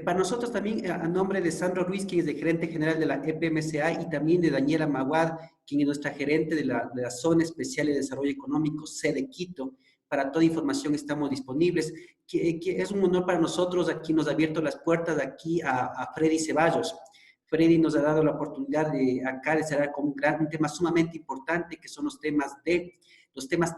Para nosotros también, a nombre de Sandro Ruiz, quien es el gerente general de la EPMSA, y también de Daniela Maguad, quien es nuestra gerente de la Zona Especial de Desarrollo Económico, sede Quito. Para toda información estamos disponibles. Que es un honor para nosotros. Aquí nos ha abierto las puertas aquí a Freddy Ceballos. Freddy nos ha dado la oportunidad de acá de cerrar con un tema sumamente importante, que son los temas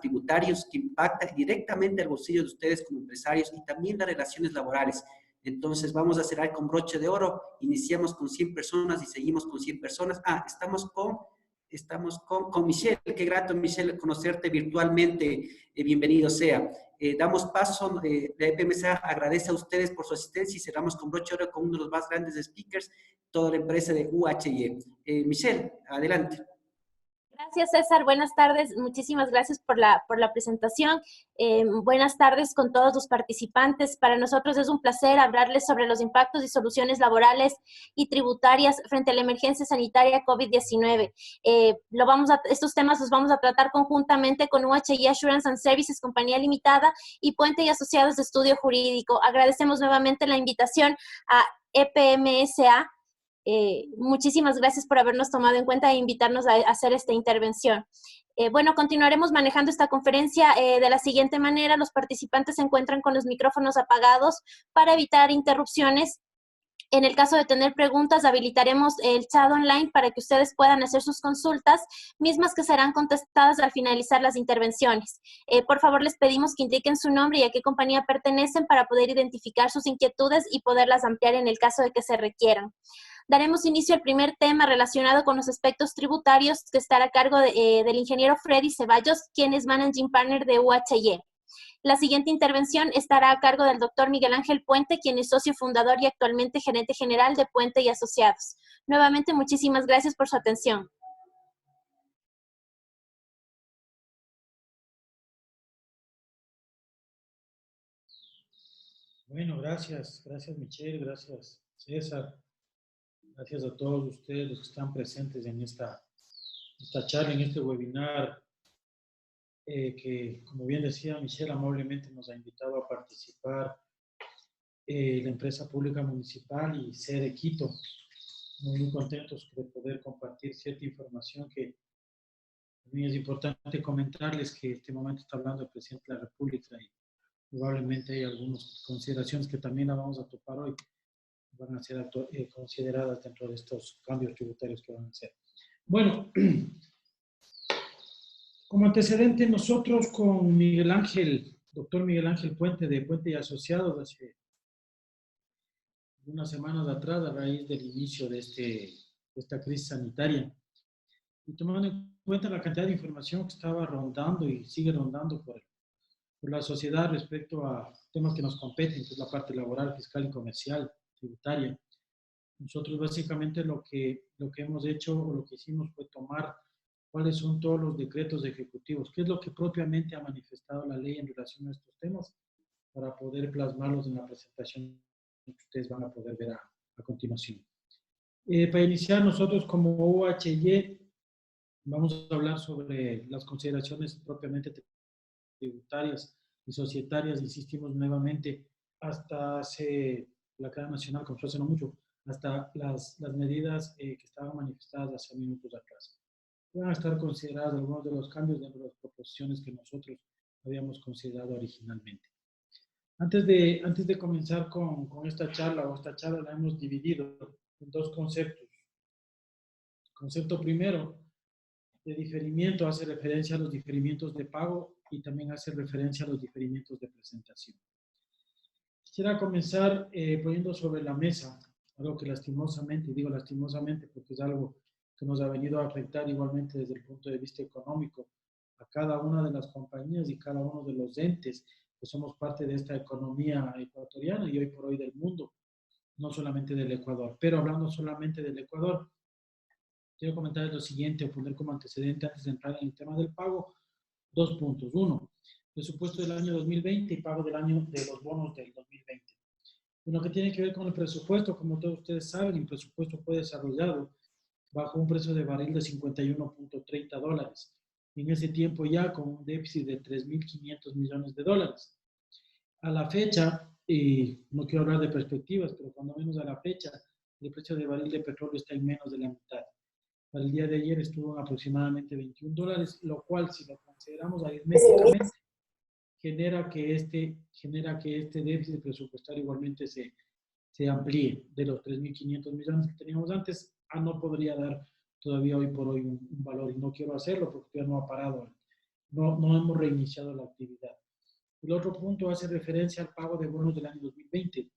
tributarios que impactan directamente al bolsillo de ustedes como empresarios y también las relaciones laborales. Entonces vamos a cerrar con broche de oro, iniciamos con 100 personas y seguimos con 100 personas. Con Michelle, qué grato Michelle conocerte virtualmente, bienvenido sea. Damos paso, la EPMSA agradece a ustedes por su asistencia y cerramos con broche de oro con uno de los más grandes speakers, toda la empresa de UHY. Michelle, adelante. Gracias, César. Buenas tardes. Muchísimas gracias por la presentación. Buenas tardes con todos los participantes. Para nosotros es un placer hablarles sobre los impactos y soluciones laborales y tributarias frente a la emergencia sanitaria COVID-19. Estos temas los vamos a tratar conjuntamente con UHY Assurance and Services, compañía limitada, y Puente y Asociados de Estudio Jurídico. Agradecemos nuevamente la invitación a EPMSA. Muchísimas gracias por habernos tomado en cuenta e invitarnos a hacer esta intervención. Bueno, continuaremos manejando esta conferencia de la siguiente manera. Los participantes se encuentran con los micrófonos apagados para evitar interrupciones. En el caso de tener preguntas, habilitaremos el chat online para que ustedes puedan hacer sus consultas, mismas que serán contestadas al finalizar las intervenciones. Por favor, les pedimos que indiquen su nombre y a qué compañía pertenecen para poder identificar sus inquietudes y poderlas ampliar en el caso de que se requieran. Daremos inicio al primer tema relacionado con los aspectos tributarios, que estará a cargo del ingeniero Freddy Ceballos, quien es Managing Partner de UHY. La siguiente intervención estará a cargo del doctor Miguel Ángel Puente, quien es socio fundador y actualmente gerente general de Puente y Asociados. Nuevamente, muchísimas gracias por su atención. Bueno, gracias Michelle, gracias César, gracias a todos ustedes los que están presentes en esta charla, en este webinar, que como bien decía Michelle, amablemente nos ha invitado a participar la empresa pública municipal y sede Quito. Muy contentos de poder compartir cierta información que también es importante comentarles que en este momento está hablando el presidente de la República y probablemente hay algunas consideraciones que también la vamos a topar hoy, van a ser consideradas dentro de estos cambios tributarios que van a hacer. Bueno, como antecedente, nosotros con Miguel Ángel, doctor Miguel Ángel Puente, de Puente y Asociados, hace unas semanas atrás, a raíz del inicio de esta crisis sanitaria, y tomando en cuenta la cantidad de información que estaba rondando y sigue rondando por la sociedad respecto a temas que nos competen, que es la parte laboral, fiscal y comercial, tributaria. Nosotros básicamente lo que hemos hecho o lo que hicimos fue tomar cuáles son todos los decretos ejecutivos, qué es lo que propiamente ha manifestado la ley en relación a estos temas, para poder plasmarlos en la presentación que ustedes van a poder ver a continuación. Para iniciar, nosotros como UHY vamos a hablar sobre las consideraciones propiamente tributarias y societarias. Insistimos nuevamente, hasta la cadena nacional, como hace no mucho, hasta las medidas que estaban manifestadas hace minutos atrás. Van a estar consideradas algunos de los cambios dentro de las proposiciones que nosotros habíamos considerado originalmente. Antes de comenzar con esta charla la hemos dividido en dos conceptos. El concepto primero de diferimiento hace referencia a los diferimientos de pago y también hace referencia a los diferimientos de presentación. Quisiera comenzar poniendo sobre la mesa algo que lastimosamente, y digo lastimosamente porque es algo que nos ha venido a afectar igualmente desde el punto de vista económico a cada una de las compañías y cada uno de los entes que somos parte de esta economía ecuatoriana y hoy por hoy del mundo, no solamente del Ecuador. Pero hablando solamente del Ecuador, quiero comentarles lo siguiente, o poner como antecedente antes de entrar en el tema del pago, dos puntos. Uno, presupuesto del año 2020 y pago de los bonos del 2020. En lo que tiene que ver con el presupuesto, como todos ustedes saben, el presupuesto fue desarrollado bajo un precio de barril de $51.30. En ese tiempo ya con un déficit de 3.500 millones de dólares. A la fecha, y no quiero hablar de perspectivas, pero cuando menos a la fecha, el precio de barril de petróleo está en menos de la mitad. Para el día de ayer estuvo en aproximadamente $21, lo cual, si lo consideramos aritméticamente, genera que este déficit presupuestario igualmente se amplíe de los 3.500 millones que teníamos antes a no podría dar todavía hoy por hoy un valor, y no quiero hacerlo porque ya no ha parado, no hemos reiniciado la actividad. El otro punto hace referencia al pago de bonos del año 2020.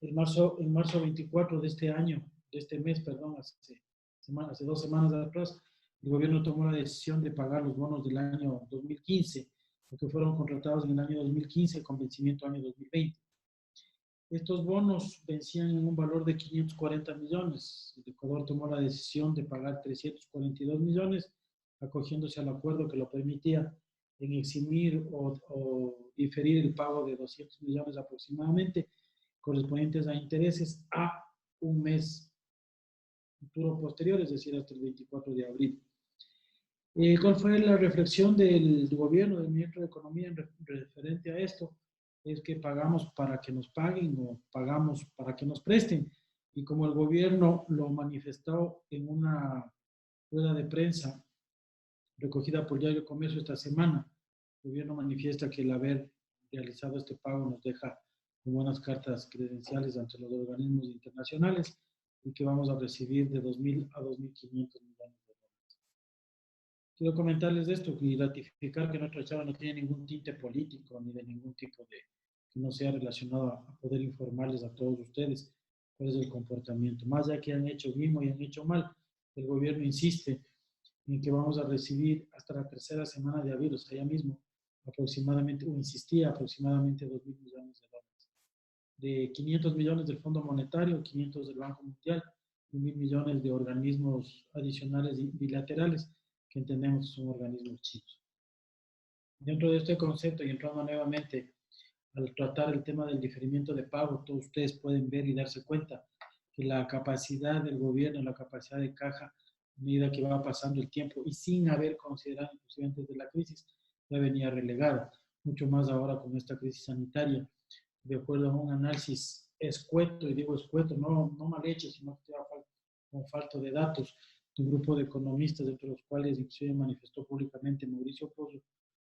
En marzo 24 de este año, de este mes, perdón, hace 2 semanas atrás, el gobierno tomó la decisión de pagar los bonos del año 2015, porque fueron contratados en el año 2015 con vencimiento año 2020. Estos bonos vencían en un valor de 540 millones. El Ecuador tomó la decisión de pagar 342 millones, acogiéndose al acuerdo que lo permitía en eximir o diferir el pago de 200 millones aproximadamente, correspondientes a intereses a un mes futuro posterior, es decir, hasta el 24 de abril. ¿Cuál fue la reflexión del gobierno, del ministro de Economía en referente a esto? Es que pagamos para que nos paguen o pagamos para que nos presten. Y como el gobierno lo manifestó en una rueda de prensa recogida por Diario Comercio esta semana, el gobierno manifiesta que el haber realizado este pago nos deja con buenas cartas credenciales ante los organismos internacionales y que vamos a recibir de 2.000 a 2.500 millones de dólares. Quiero comentarles esto y ratificar que nuestra charla no tiene ningún tinte político ni de ningún tipo de que no sea relacionado a poder informarles a todos ustedes cuál es el comportamiento. Más allá que han hecho bien o han hecho mal, el gobierno insiste en que vamos a recibir hasta la tercera semana de abril, o sea, ya mismo, aproximadamente 2.000 millones de dólares. De 500 millones del Fondo Monetario, 500 del Banco Mundial y 1.000 millones de organismos adicionales bilaterales que entendemos que son organismos chinos. Dentro de este concepto y entrando nuevamente al tratar el tema del diferimiento de pago, todos ustedes pueden ver y darse cuenta que la capacidad del gobierno, la capacidad de caja, a medida que va pasando el tiempo y sin haber considerado inclusive antes de la crisis, ya venía relegada, mucho más ahora con esta crisis sanitaria, de acuerdo a un análisis escueto, y digo escueto, no mal hecho, sino que con falta de datos, de un grupo de economistas, entre los cuales inclusive manifestó públicamente Mauricio Pozo,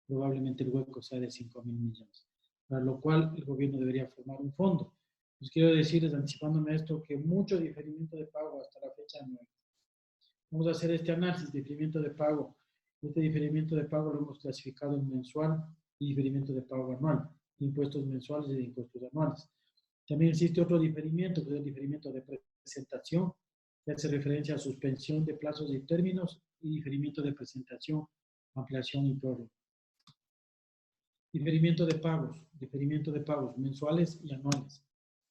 probablemente el hueco sea de 5.000 millones, para lo cual el gobierno debería formar un fondo. Pues quiero decirles, anticipándome esto, que mucho diferimiento de pago hasta la fecha no hay. Vamos a hacer este análisis de diferimiento de pago. Este diferimiento de pago lo hemos clasificado en mensual y diferimiento de pago anual, de impuestos mensuales y de impuestos anuales. También existe otro diferimiento, que es el diferimiento de presentación, que hace referencia a suspensión de plazos y términos, y diferimiento de presentación, ampliación y prórroga. Diferimiento de pagos mensuales y anuales.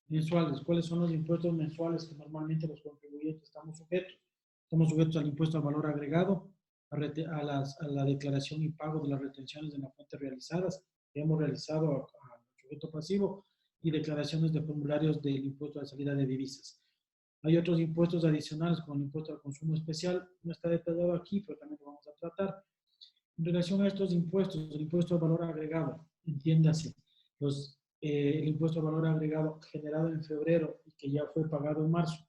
Mensuales, ¿cuáles son los impuestos mensuales que normalmente los contribuyentes estamos sujetos? Estamos sujetos al impuesto al valor agregado, a la declaración y pago de las retenciones de la fuente realizadas que hemos realizado al sujeto pasivo y declaraciones de formularios del impuesto de salida de divisas. Hay otros impuestos adicionales como el impuesto al consumo especial, no está detallado aquí, pero también lo vamos a tratar. En relación a estos impuestos, el impuesto al valor agregado, entiéndase, el impuesto al valor agregado generado en febrero y que ya fue pagado en marzo,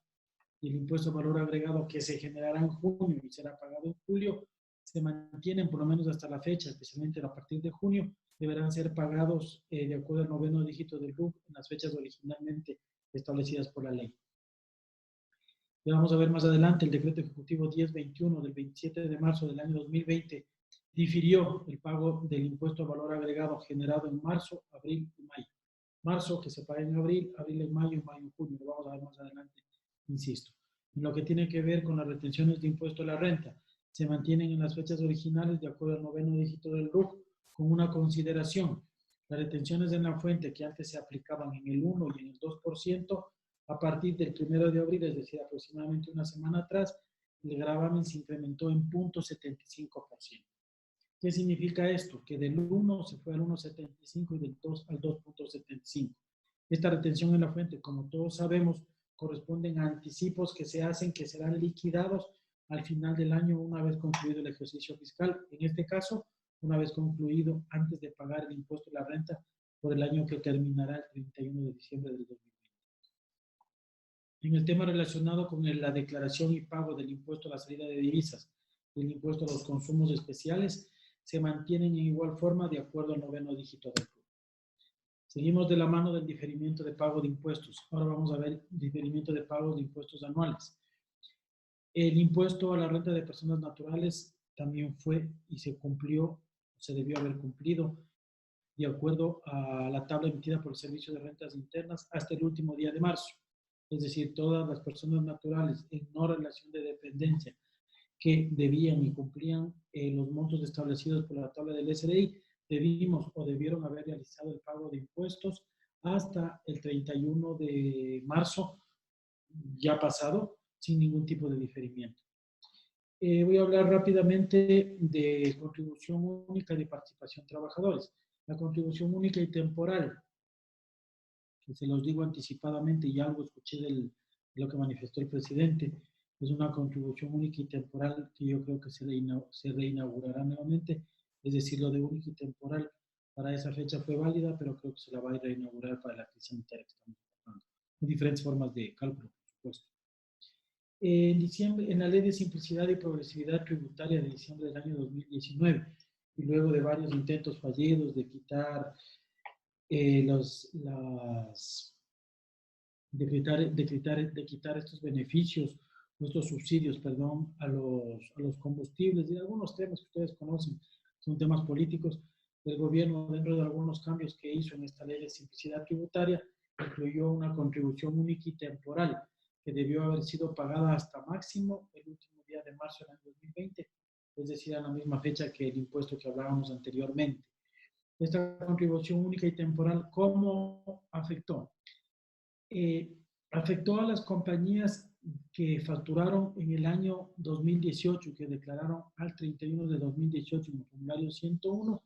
y el impuesto al valor agregado que se generará en junio y será pagado en julio, se mantienen por lo menos hasta la fecha, especialmente a partir de junio, deberán ser pagados de acuerdo al 9º dígito del RUC en las fechas originalmente establecidas por la ley. Ya vamos a ver más adelante, el decreto ejecutivo 1021 del 27 de marzo del año 2020 difirió el pago del impuesto al valor agregado generado en marzo, abril y mayo. Marzo que se paga en abril, abril en mayo y mayo en junio. Lo vamos a ver más adelante, insisto. En lo que tiene que ver con las retenciones de impuesto a la renta, se mantienen en las fechas originales de acuerdo al 9º dígito del RUC con una consideración. Las retenciones en la fuente que antes se aplicaban en el 1 y en el 2%, a partir del 1 de abril, es decir, aproximadamente una semana atrás, el gravamen se incrementó en 0.75%. ¿Qué significa esto? Que del 1 se fue al 1.75 y del 2 al 2.75. Esta retención en la fuente, como todos sabemos, corresponden a anticipos que se hacen que serán liquidados al final del año una vez concluido el ejercicio fiscal. En este caso, una vez concluido antes de pagar el impuesto a la renta por el año que terminará el 31 de diciembre del 2020. En el tema relacionado con la declaración y pago del impuesto a la salida de divisas y el impuesto a los consumos especiales, se mantienen en igual forma de acuerdo al 9º dígito del CRUB. Seguimos de la mano del diferimiento de pago de impuestos. Ahora vamos a ver diferimiento de pago de impuestos anuales. El impuesto a la renta de personas naturales también fue y se cumplió, se debió haber cumplido de acuerdo a la tabla emitida por el Servicio de Rentas Internas hasta el último día de marzo. Es decir, todas las personas naturales en no relación de dependencia que debían y cumplían los montos establecidos por la tabla del SRI, debimos o debieron haber realizado el pago de impuestos hasta el 31 de marzo ya pasado, sin ningún tipo de diferimiento. Voy a hablar rápidamente de contribución única de participación trabajadores. La contribución única y temporal, que se los digo anticipadamente, y algo escuché de lo que manifestó el presidente, es una contribución única y temporal que yo creo que se reinaugurará nuevamente, es decir, lo de única y temporal para esa fecha fue válida, pero creo que se la va a reinaugurar para la crisis sanitaria que estamos pasando, con diferentes formas de cálculo, por supuesto. En diciembre, en la Ley de Simplicidad y Progresividad Tributaria de diciembre del año 2019, y luego de varios intentos fallidos de quitar de quitar estos beneficios, estos subsidios, perdón, a los combustibles y algunos temas que ustedes conocen, son temas políticos. El gobierno, dentro de algunos cambios que hizo en esta ley de simplicidad tributaria, incluyó una contribución única y temporal que debió haber sido pagada hasta máximo el último día de marzo del año 2020, es decir, a la misma fecha que el impuesto que hablábamos anteriormente. Esta contribución única y temporal, ¿cómo afectó? Afectó a las compañías que facturaron en el año 2018, que declararon al 31 de 2018 en el formulario 101,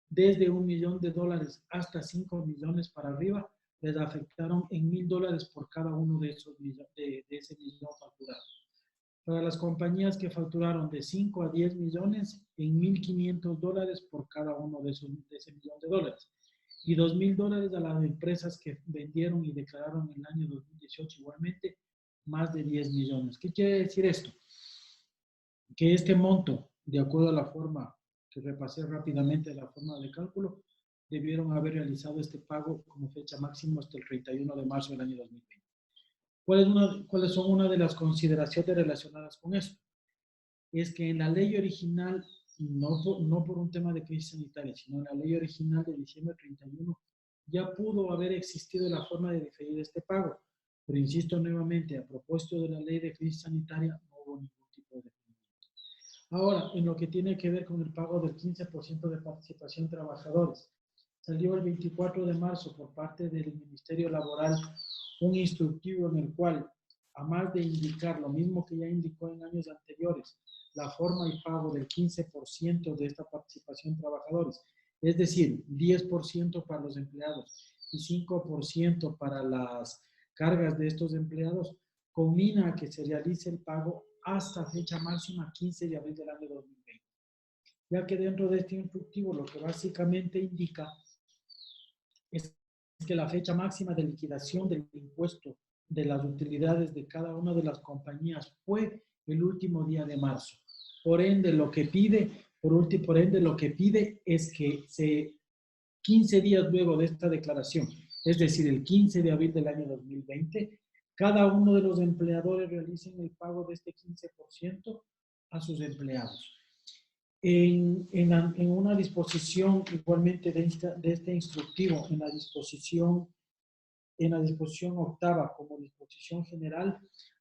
desde $1 millón hasta 5 millones para arriba, les afectaron en $1,000 por cada uno de ese millón facturado. Para las compañías que facturaron de 5 a 10 millones, en $1,500 por cada uno de ese $1,000,000. Y $2,000 a las empresas que vendieron y declararon en el año 2018 igualmente, más de 10 millones. ¿Qué quiere decir esto? Que este monto, de acuerdo a la forma que repasé rápidamente, la forma de cálculo, debieron haber realizado este pago como fecha máxima hasta el 31 de marzo del año 2020. ¿Cuáles son una de las consideraciones relacionadas con esto? Es que en la ley original, no por un tema de crisis sanitaria, sino en la ley original de diciembre 31, ya pudo haber existido la forma de diferir este pago. Pero insisto nuevamente, a propósito de la ley de crisis sanitaria, no hubo ningún tipo de definimiento. Ahora, en lo que tiene que ver con el pago del 15% de participación trabajadores, salió el 24 de marzo por parte del Ministerio Laboral un instructivo en el cual, a más de indicar lo mismo que ya indicó en años anteriores, la forma y pago del 15% de esta participación trabajadores, es decir, 10% para los empleados y 5% para las cargas de estos empleados, combina a que se realice el pago hasta fecha máxima 15 de abril del año 2020. Ya que dentro de este instructivo lo que básicamente indica es que la fecha máxima de liquidación del impuesto de las utilidades de cada una de las compañías fue el último día de marzo. Por ende, lo que pide es que 15 días luego de esta declaración, es decir, el 15 de abril del año 2020, cada uno de los empleadores realicen el pago de este 15% a sus empleados. En una disposición igualmente de este instructivo, en la disposición octava como disposición general,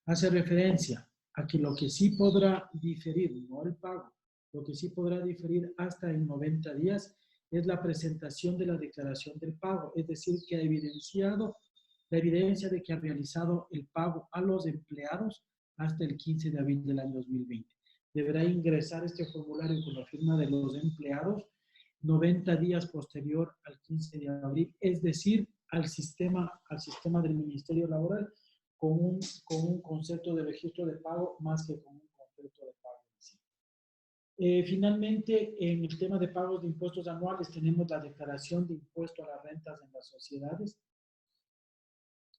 hace referencia a que lo que sí podrá diferir, no el pago, lo que sí podrá diferir hasta en 90 días es la presentación de la declaración del pago, es decir, que ha evidenciado la evidencia de que ha realizado el pago a los empleados hasta el 15 de abril del año 2020. Deberá ingresar este formulario con la firma de los empleados 90 días posterior al 15 de abril, es decir, al sistema del Ministerio Laboral con un concepto de registro de pago más que con un concepto de pago en sí. Finalmente, en el tema de pagos de impuestos anuales, tenemos la declaración de impuesto a las rentas en las sociedades.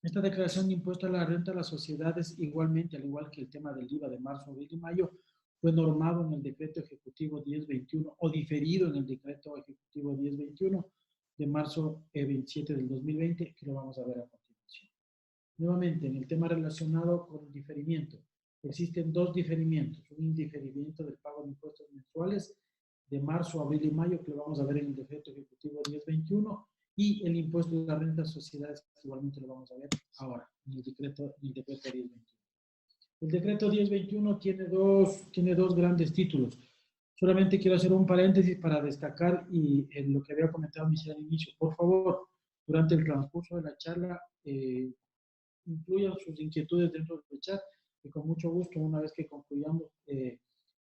Esta declaración de impuesto a la renta de las sociedades, igualmente, al igual que el tema del IVA de marzo, abril y mayo, fue normado en el decreto ejecutivo 1021 o diferido en el decreto ejecutivo 1021 de marzo 27 del 2020, que lo vamos a ver a continuación. Nuevamente, en el tema relacionado con el diferimiento, existen dos diferimientos. Un diferimiento del pago de impuestos mensuales de marzo, abril y mayo, que lo vamos a ver en el decreto ejecutivo 1021, y el impuesto de la renta de sociedades, que igualmente lo vamos a ver ahora, en el decreto 1021. El decreto 1021 tiene dos grandes títulos. Solamente quiero hacer un paréntesis para destacar y en lo que había comentado al inicio. Por favor, durante el transcurso de la charla, incluyan sus inquietudes dentro del chat y con mucho gusto, una vez que concluyamos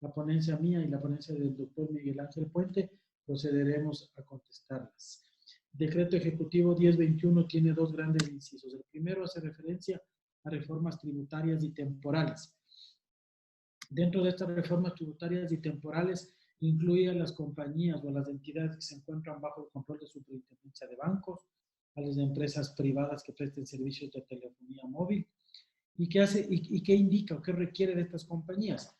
la ponencia mía y la ponencia del doctor Miguel Ángel Puente, procederemos a contestarlas. Decreto Ejecutivo 1021 tiene dos grandes incisos. El primero hace referencia a reformas tributarias y temporales. Dentro de estas reformas tributarias y temporales incluye a las compañías o a las entidades que se encuentran bajo el control de superintendencia de bancos, a las empresas privadas que presten servicios de telefonía móvil. ¿Y qué hace y qué indica o qué requiere de estas compañías?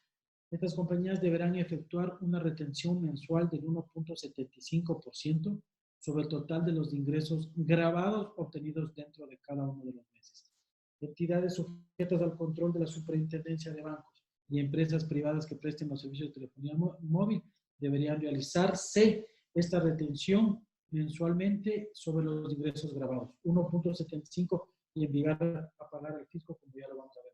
Estas compañías deberán efectuar una retención mensual del 1.75% sobre el total de los ingresos grabados obtenidos dentro de cada uno de los meses. Entidades sujetas al control de la superintendencia de bancos y empresas privadas que presten los servicios de telefonía móvil deberían realizarse esta retención mensualmente sobre los ingresos grabados, 1.75 y enviar a pagar al fisco, como ya lo vamos a ver.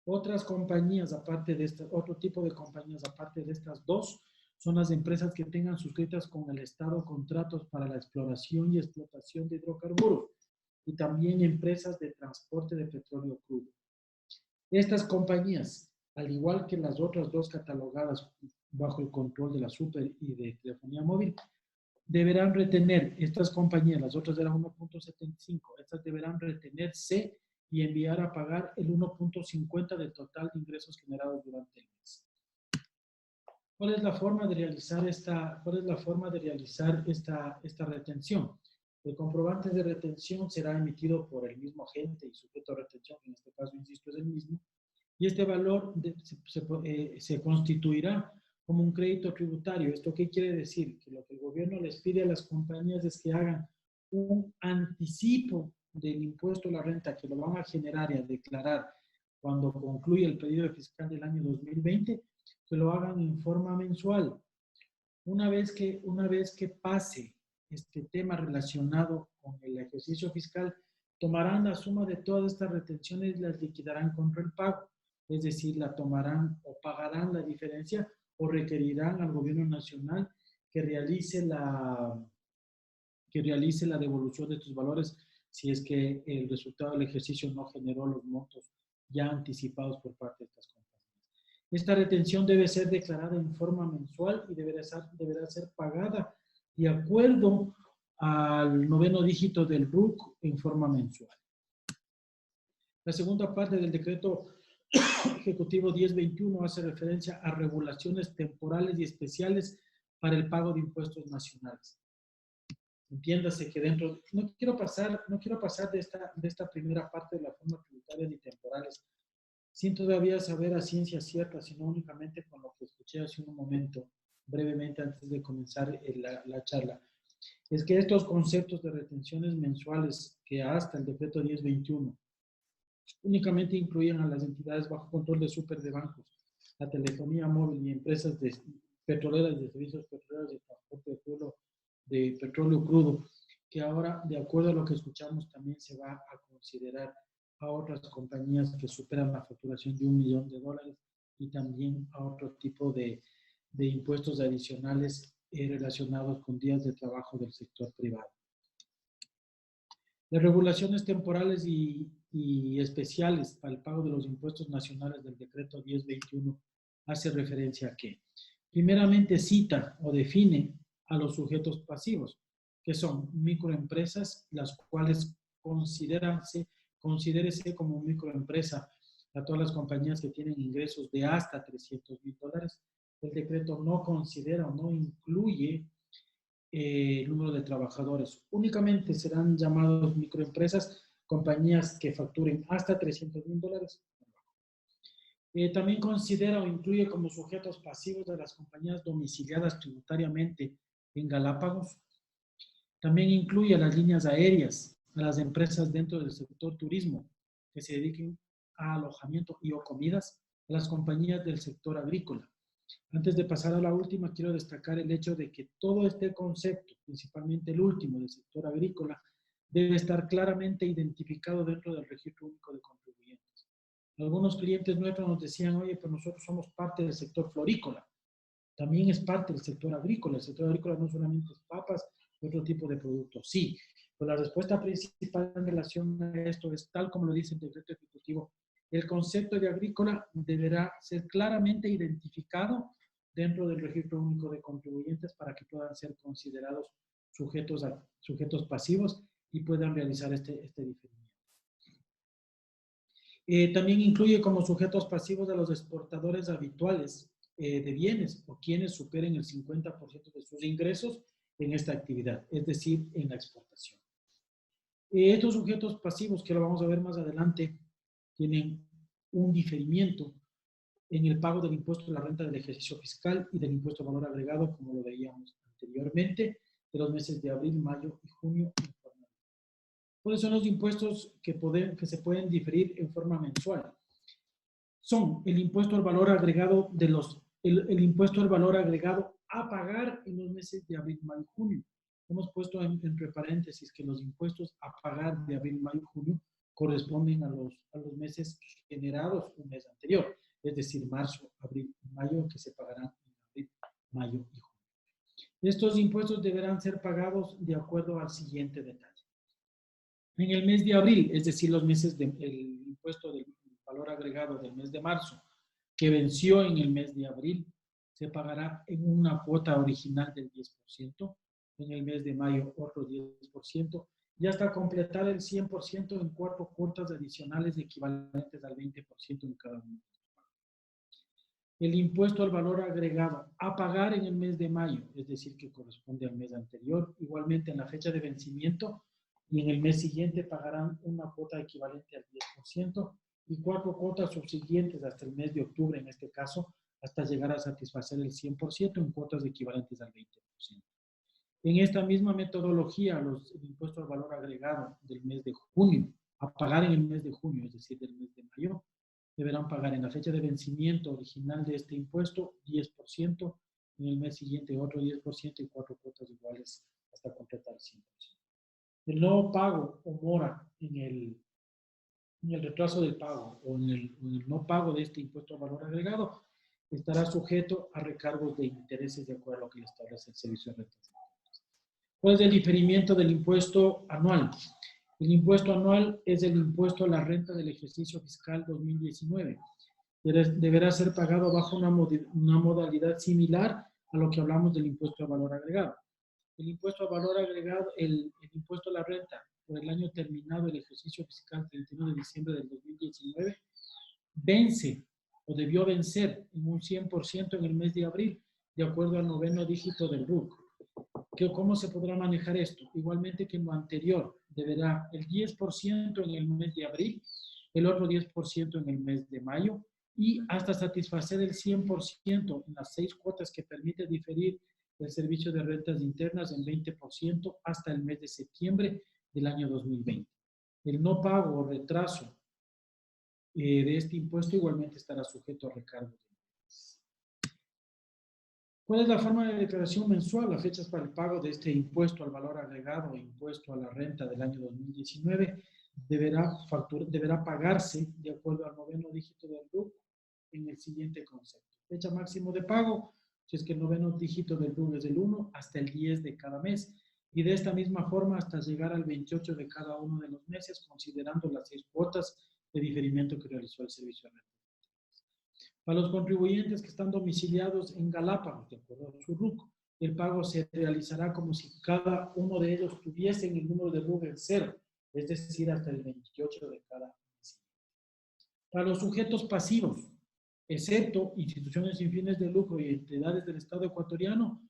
Otras compañías, aparte de estas, otro tipo de compañías, aparte de estas dos, son las empresas que tengan suscritas con el Estado contratos para la exploración y explotación de hidrocarburos y también empresas de transporte de petróleo crudo. Estas compañías, al igual que las otras dos catalogadas bajo el control de la super y de telefonía móvil, deberán retener, estas compañías, las otras eran 1.75, estas deberán retenerse y enviar a pagar el 1.50 del total de ingresos generados durante el mes. ¿Cuál es la forma de realizar esta retención? El comprobante de retención será emitido por el mismo agente y sujeto a retención, en este caso, insisto, es el mismo, y este valor se constituirá como un crédito tributario. ¿Esto qué quiere decir? Que lo que el gobierno les pide a las compañías es que hagan un anticipo del impuesto a la renta que lo van a generar y a declarar cuando concluya el periodo fiscal del año 2020, que lo hagan en forma mensual. Una vez que pase este tema relacionado con el ejercicio fiscal, tomarán la suma de todas estas retenciones y las liquidarán contra el pago. Es decir, la tomarán o pagarán la diferencia o requerirán al gobierno nacional que realice la devolución de estos valores si es que el resultado del ejercicio no generó los montos ya anticipados por parte de estas compañías. Esta retención debe ser declarada en forma mensual y deberá ser pagada de acuerdo al 9º dígito del RUC en forma mensual. La segunda parte del decreto Ejecutivo 1021 hace referencia a regulaciones temporales y especiales para el pago de impuestos nacionales. Entiéndase que dentro, no quiero pasar de esta primera parte de la forma tributaria ni temporales, sin todavía saber a ciencia cierta, sino únicamente con lo que escuché hace un momento, brevemente antes de comenzar la charla. Es que estos conceptos de retenciones mensuales que hasta el decreto 1021 únicamente incluían a las entidades bajo control de super de bancos, la telefonía móvil y empresas petroleras de servicios petroleros de transporte de petróleo crudo, que ahora, de acuerdo a lo que escuchamos, también se va a considerar a otras compañías que superan la facturación de $1 millón y también a otro tipo de impuestos adicionales relacionados con días de trabajo del sector privado. Las regulaciones temporales y especiales para el pago de los impuestos nacionales del decreto 1021 hace referencia a que, primeramente, cita o define a los sujetos pasivos, que son microempresas, las cuales considérese como microempresa a todas las compañías que tienen ingresos de hasta $300,000 el decreto no considera o no incluye el número de trabajadores. Únicamente serán llamados microempresas compañías que facturen hasta $300,000. También considera o incluye como sujetos pasivos de las compañías domiciliadas tributariamente en Galápagos. También incluye a las líneas aéreas, a las empresas dentro del sector turismo que se dediquen a alojamiento y o comidas, a las compañías del sector agrícola. Antes de pasar a la última, quiero destacar el hecho de que todo este concepto, principalmente el último del sector agrícola, debe estar claramente identificado dentro del Registro Único de Contribuyentes. Algunos clientes nuestros nos decían, oye, pues nosotros somos parte del sector florícola, también es parte del sector agrícola. El sector agrícola no solamente es papas y otro tipo de productos. Sí, pero la respuesta principal en relación a esto es, tal como lo dice el decreto ejecutivo, el concepto de agrícola deberá ser claramente identificado dentro del Registro Único de Contribuyentes para que puedan ser considerados sujetos pasivos y puedan realizar este diferimiento. También incluye como sujetos pasivos a los exportadores habituales de bienes o quienes superen el 50% de sus ingresos en esta actividad, es decir, en la exportación. Estos sujetos pasivos, que lo vamos a ver más adelante, tienen un diferimiento en el pago del impuesto de la renta del ejercicio fiscal y del impuesto al valor agregado, como lo veíamos anteriormente, de los meses de abril, mayo y junio. ¿Cuáles son los impuestos que se pueden diferir en forma mensual? Son el impuesto al valor agregado el impuesto al valor agregado a pagar en los meses de abril, mayo y junio. Hemos puesto entre paréntesis que los impuestos a pagar de abril, mayo y junio corresponden a los meses generados un mes anterior, es decir, marzo, abril y mayo, que se pagarán en abril, mayo y junio. Estos impuestos deberán ser pagados de acuerdo al siguiente detalle. En el mes de abril, es decir, los meses el impuesto del valor agregado del mes de marzo, que venció en el mes de abril, se pagará en una cuota original del 10%, en el mes de mayo otro 10%, y hasta completar el 100% en 4 cuotas adicionales equivalentes al 20% en cada uno. El impuesto al valor agregado a pagar en el mes de mayo, es decir, que corresponde al mes anterior, igualmente en la fecha de vencimiento, y en el mes siguiente pagarán una cuota equivalente al 10% y 4 cuotas subsiguientes hasta el mes de octubre, en este caso, hasta llegar a satisfacer el 100% en cuotas equivalentes al 20%. En esta misma metodología, el impuesto al valor agregado del mes de junio, a pagar en el mes de junio, es decir, del mes de mayo, deberán pagar en la fecha de vencimiento original de este impuesto 10%, en el mes siguiente otro 10% y 4 cuotas iguales hasta completar el 100%. El no pago o mora en el retraso del pago o en el no pago de este impuesto al valor agregado estará sujeto a recargos de intereses de acuerdo a lo que le establece el Servicio de Rentas. ¿Cuál es el diferimiento del impuesto anual? El impuesto anual es el impuesto a la renta del ejercicio fiscal 2019. Deberá ser pagado bajo una modalidad similar a lo que hablamos del impuesto al valor agregado. El impuesto al valor agregado, el impuesto a la renta por el año terminado el ejercicio fiscal 31 de diciembre del 2019 vence o debió vencer en un 100% en el mes de abril, de acuerdo al 9º dígito del RUC. ¿Cómo se podrá manejar esto? Igualmente que en lo anterior, deberá el 10% en el mes de abril, el otro 10% en el mes de mayo, y hasta satisfacer el 100% en las 6 cuotas que permite diferir el servicio de rentas internas en 20% hasta el mes de septiembre del año 2020. El no pago o retraso de este impuesto igualmente estará sujeto a recargo. ¿Cuál es la forma de declaración mensual? Las fechas para el pago de este impuesto al valor agregado e impuesto a la renta del año 2019 deberá pagarse de acuerdo al 9º dígito del RUC en el siguiente concepto. Fecha máximo de pago, si es que el 9º dígito del RUC es del 1 hasta el 10 de cada mes, y de esta misma forma hasta llegar al 28 de cada uno de los meses, considerando las 6 cuotas de diferimiento que realizó el Servicio de Rentas. Para los contribuyentes que están domiciliados en Galápagos, de acuerdo a su RUC, el pago se realizará como si cada uno de ellos tuviese el número de RUC en 0, es decir, hasta el 28 de cada mes. Para los sujetos pasivos, excepto instituciones sin fines de lucro y entidades del Estado ecuatoriano,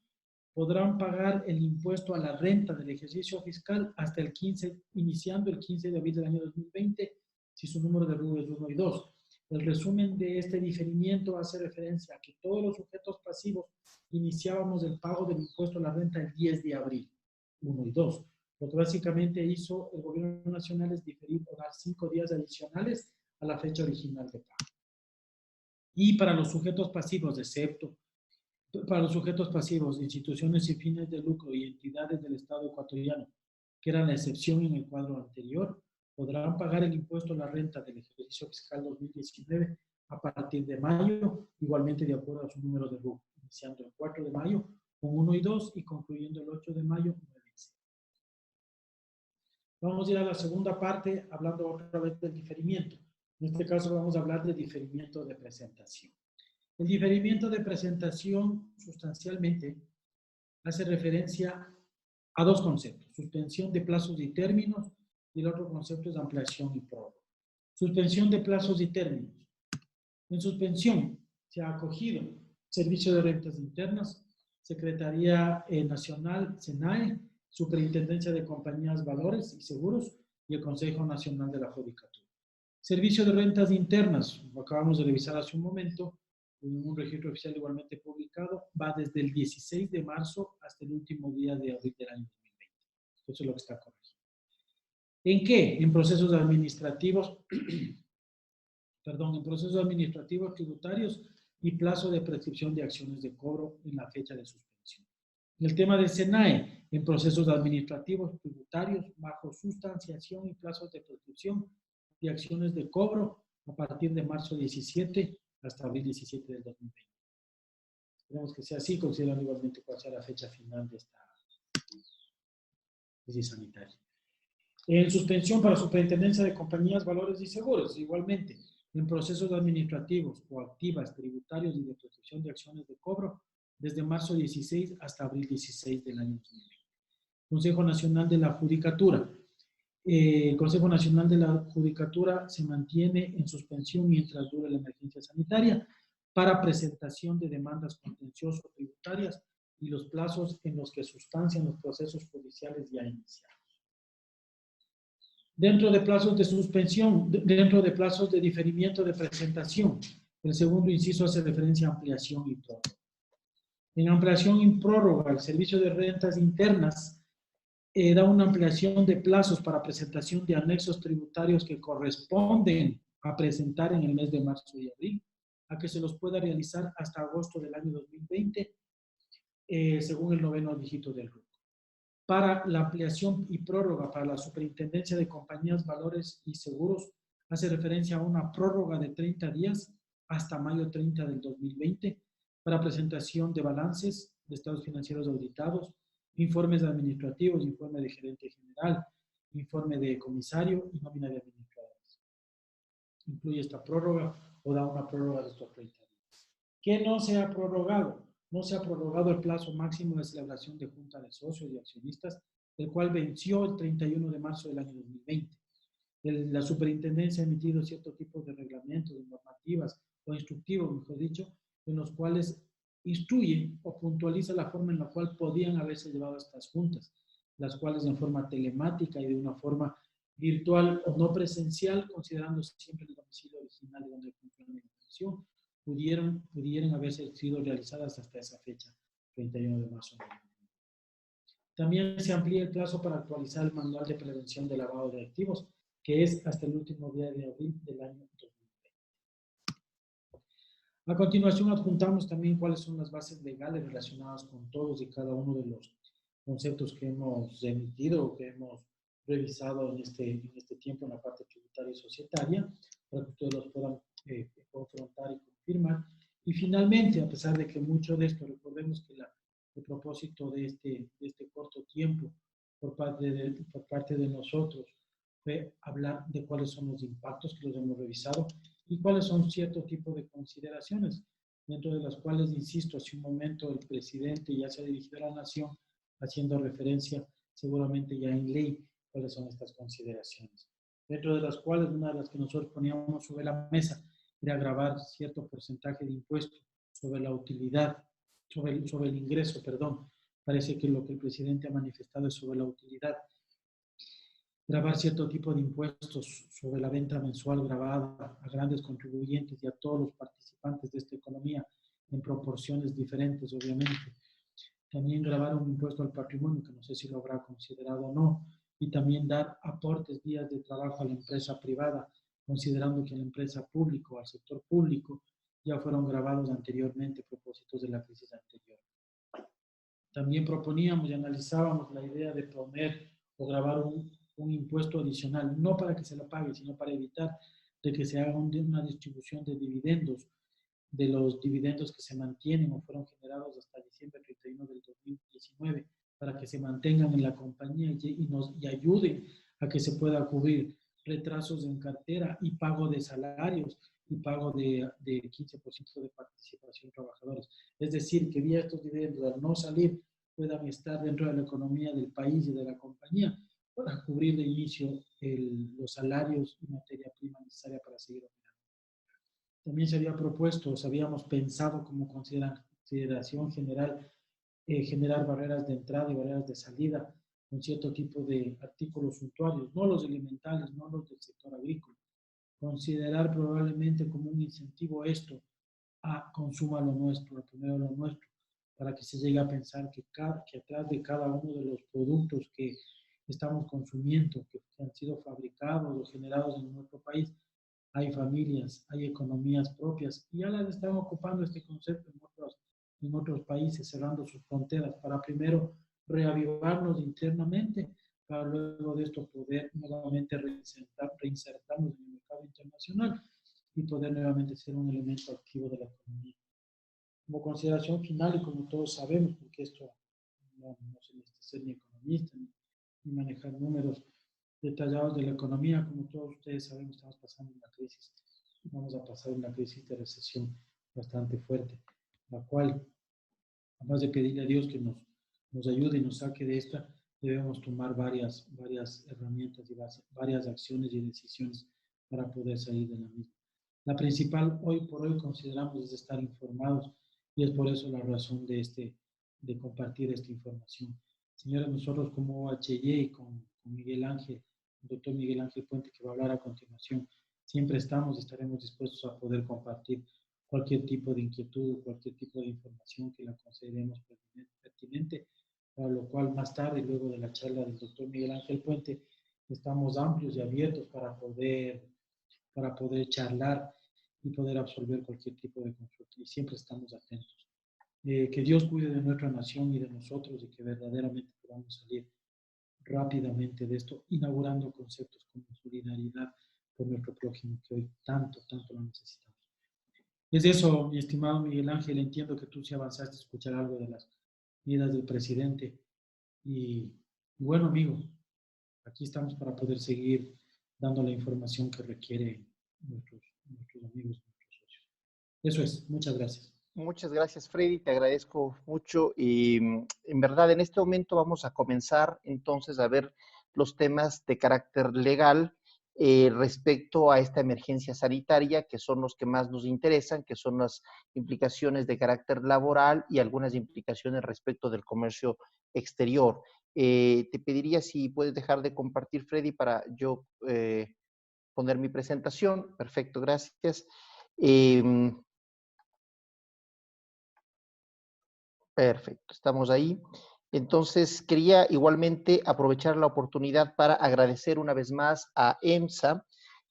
podrán pagar el impuesto a la renta del ejercicio fiscal hasta el 15, iniciando el 15 de abril del año 2020, si su número de RUT es 1 y 2. El resumen de este diferimiento hace referencia a que todos los sujetos pasivos iniciábamos el pago del impuesto a la renta el 10 de abril, 1 y 2. Lo que básicamente hizo el gobierno nacional es diferir o dar 5 días adicionales a la fecha original de pago. Y para los sujetos pasivos, excepto para los sujetos pasivos de instituciones sin fines de lucro y entidades del Estado ecuatoriano, que eran la excepción en el cuadro anterior, podrán pagar el impuesto a la renta del ejercicio fiscal 2019 a partir de mayo, igualmente de acuerdo a su número de RUC, iniciando el 4 de mayo con 1 y 2 y concluyendo el 8 de mayo 9 y 6. Vamos a ir a la segunda parte hablando otra vez del diferimiento. En este caso vamos a hablar de diferimiento de presentación. El diferimiento de presentación sustancialmente hace referencia a dos conceptos: suspensión de plazos y términos, y el otro concepto es ampliación y prórroga. Suspensión de plazos y términos. En suspensión se ha acogido Servicio de Rentas Internas, Secretaría Nacional, SENAE, Superintendencia de Compañías, Valores y Seguros y el Consejo Nacional de la Judicatura. Servicio de Rentas Internas, lo acabamos de revisar hace un momento, en un registro oficial igualmente publicado, va desde el 16 de marzo hasta el último día de abril del año 2020. Eso es lo que está corregido. ¿En qué? En procesos administrativos, en procesos administrativos tributarios y plazo de prescripción de acciones de cobro en la fecha de suspensión. En el tema del SENAE, en procesos administrativos tributarios bajo sustanciación y plazos de prescripción de acciones de cobro a partir de marzo 17 hasta abril 17 del 2020. Esperemos que sea así, considerando igualmente cuál sea la fecha final de esta crisis sanitaria. En suspensión para Superintendencia de Compañías, Valores y Seguros, igualmente, en procesos administrativos, coactivas, tributarios y de prescripción de acciones de cobro, desde marzo 16 hasta abril 16 del año 2020. Consejo Nacional de la Judicatura. El Consejo Nacional de la Judicatura se mantiene en suspensión mientras dure la emergencia sanitaria para presentación de demandas contencioso-tributarias y los plazos en los que sustancian los procesos judiciales ya iniciados. Dentro de plazos de suspensión, dentro de plazos de diferimiento de presentación, el segundo inciso hace referencia a ampliación y prórroga. En ampliación y prórroga, el Servicio de Rentas Internas da una ampliación de plazos para presentación de anexos tributarios que corresponden a presentar en el mes de marzo y abril, a que se los pueda realizar hasta agosto del año 2020, según el 9º dígito del RUC. Para la ampliación y prórroga para la Superintendencia de Compañías, Valores y Seguros, hace referencia a una prórroga de 30 días hasta mayo 30 del 2020 para presentación de balances de estados financieros auditados, informes administrativos, informe de gerente general, informe de comisario y nómina de administradores. Incluye esta prórroga o da una prórroga de estos 30 días. ¿Qué no se ha prorrogado? No se ha prorrogado el plazo máximo de celebración de junta de socios y accionistas, el cual venció el 31 de marzo del año 2020. La superintendencia ha emitido ciertos tipos de reglamentos, de normativas o instructivos, mejor dicho, en los cuales instruye o puntualiza la forma en la cual podían haberse llevado estas juntas, las cuales en forma telemática y de una forma virtual o no presencial, considerando siempre el domicilio original de donde funciona la institución, pudieran haberse sido realizadas hasta esa fecha, 31 de marzo. También se amplía el plazo para actualizar el manual de prevención de lavado de activos, que es hasta el último día de abril del año 2020. A continuación adjuntamos también cuáles son las bases legales relacionadas con todos y cada uno de los conceptos que hemos emitido o que hemos revisado en este tiempo en la parte tributaria y societaria, para que ustedes los puedan confrontar y confirmar. Y finalmente, a pesar de que mucho de esto, recordemos que el propósito de este corto tiempo por parte de nosotros fue hablar de cuáles son los impactos que los hemos revisado y cuáles son cierto tipo de consideraciones, dentro de las cuales, insisto, hace un momento el presidente ya se ha dirigido a la nación haciendo referencia seguramente ya en ley cuáles son estas consideraciones. Dentro de las cuales, una de las que nosotros poníamos sobre la mesa era gravar cierto porcentaje de impuesto sobre la utilidad, sobre el ingreso, perdón. Parece que lo que el presidente ha manifestado es sobre la utilidad. Grabar cierto tipo de impuestos sobre la venta mensual grabada a grandes contribuyentes y a todos los participantes de esta economía en proporciones diferentes, obviamente. También grabar un impuesto al patrimonio, que no sé si lo habrá considerado o no, y también dar aportes días de trabajo a la empresa privada, considerando que la empresa pública o al sector público ya fueron grabados anteriormente a propósitos de la crisis anterior. También proponíamos y analizábamos la idea de poner o grabar un impuesto adicional, no para que se lo pague, sino para evitar de que se haga una distribución de dividendos, de los dividendos que se mantienen o fueron generados hasta diciembre 31 del 2019, para que se mantengan en la compañía y ayuden a que se pueda cubrir retrasos en cartera y pago de salarios y pago de 15% de participación trabajadores. Es decir, que vía estos dividendos, al no salir, puedan estar dentro de la economía del país y de la compañía para cubrir de inicio los salarios y materia prima necesaria para seguir operando. También se había propuesto, o habíamos pensado como consideración general, generar barreras de entrada y barreras de salida con cierto tipo de artículos suntuarios, no los elementales, no los del sector agrícola. Considerar probablemente como un incentivo esto a consuma lo nuestro, a poner lo nuestro, para que se llegue a pensar que atrás de cada uno de los productos que estamos consumiendo, que han sido fabricados o generados en nuestro país, hay familias, hay economías propias, y ya las están ocupando este concepto en otros países, cerrando sus fronteras, para primero reavivarnos internamente, para luego de esto poder nuevamente reinsertarnos en el mercado internacional y poder nuevamente ser un elemento activo de la economía. Como consideración final, y como todos sabemos, porque esto no se necesita ser ni economista ni manejar números detallados de la economía, como todos ustedes sabemos, estamos pasando una crisis, vamos a pasar una crisis de recesión bastante fuerte, la cual, además de pedirle a Dios que nos ayude y nos saque de esta, debemos tomar varias herramientas y varias acciones y decisiones para poder salir de la misma. La principal, hoy por hoy, consideramos es estar informados, y es por eso la razón de compartir esta información. Señores, nosotros como OHY y con Miguel Ángel, el doctor Miguel Ángel Puente, que va a hablar a continuación, siempre estaremos dispuestos a poder compartir cualquier tipo de inquietud, cualquier tipo de información que la consideremos pertinente, para lo cual más tarde, luego de la charla del doctor Miguel Ángel Puente, estamos amplios y abiertos para poder charlar y poder absorber cualquier tipo de consulta, y siempre estamos atentos. Que Dios cuide de nuestra nación y de nosotros, y que verdaderamente podamos salir rápidamente de esto, inaugurando conceptos como solidaridad por nuestro prójimo, que hoy tanto lo necesitamos. Es eso, mi estimado Miguel Ángel. Entiendo que tú sí avanzaste a escuchar algo de las medidas del presidente. Y bueno, amigo, aquí estamos para poder seguir dando la información que requiere nuestros amigos, nuestros socios. Eso es. Muchas gracias. Muchas gracias, Freddy, te agradezco mucho, y en verdad en este momento vamos a comenzar entonces a ver los temas de carácter legal respecto a esta emergencia sanitaria, que son los que más nos interesan, que son las implicaciones de carácter laboral y algunas implicaciones respecto del comercio exterior. Te pediría si puedes dejar de compartir, Freddy, para yo poner mi presentación. Perfecto, gracias. Perfecto, estamos ahí. Entonces, quería igualmente aprovechar la oportunidad para agradecer una vez más a EMSA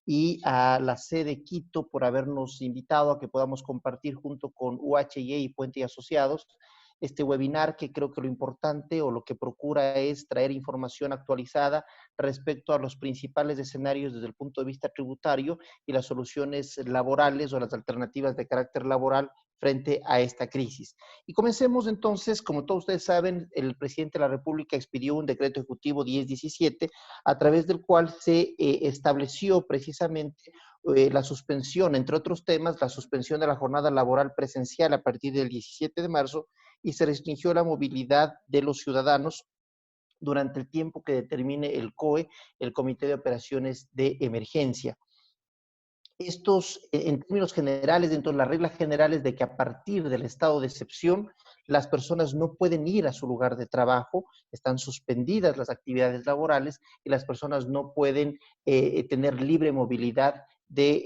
y a la sede Quito por habernos invitado a que podamos compartir junto con UHY y Puente y Asociados este webinar, que creo que lo importante o lo que procura es traer información actualizada respecto a los principales escenarios desde el punto de vista tributario y las soluciones laborales o las alternativas de carácter laboral frente a esta crisis. Y comencemos entonces. Como todos ustedes saben, el presidente de la República expidió un decreto ejecutivo 1017, a través del cual se estableció precisamente la suspensión, entre otros temas, la suspensión de la jornada laboral presencial a partir del 17 de marzo, y se restringió la movilidad de los ciudadanos durante el tiempo que determine el COE, el Comité de Operaciones de Emergencia. Estos, en términos generales, dentro de las reglas generales de que a partir del estado de excepción, las personas no pueden ir a su lugar de trabajo, están suspendidas las actividades laborales y las personas no pueden tener libre movilidad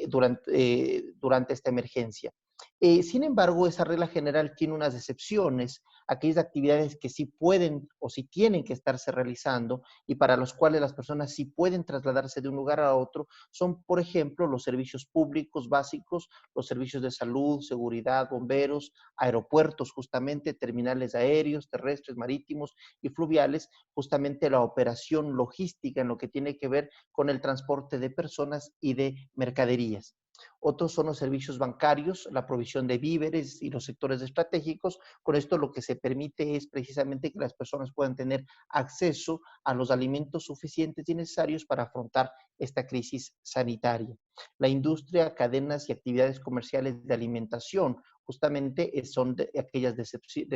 durante esta emergencia. Sin embargo, esa regla general tiene unas excepciones, aquellas actividades que sí pueden o sí tienen que estarse realizando y para los cuales las personas sí pueden trasladarse de un lugar a otro, son, por ejemplo, los servicios públicos básicos, los servicios de salud, seguridad, bomberos, aeropuertos, justamente, terminales aéreos, terrestres, marítimos y fluviales, justamente la operación logística en lo que tiene que ver con el transporte de personas y de mercaderías. Otros son los servicios bancarios, la provisión de víveres y los sectores estratégicos. Con esto lo que se permite es precisamente que las personas puedan tener acceso a los alimentos suficientes y necesarios para afrontar esta crisis sanitaria. La industria, cadenas y actividades comerciales de alimentación justamente son aquellas de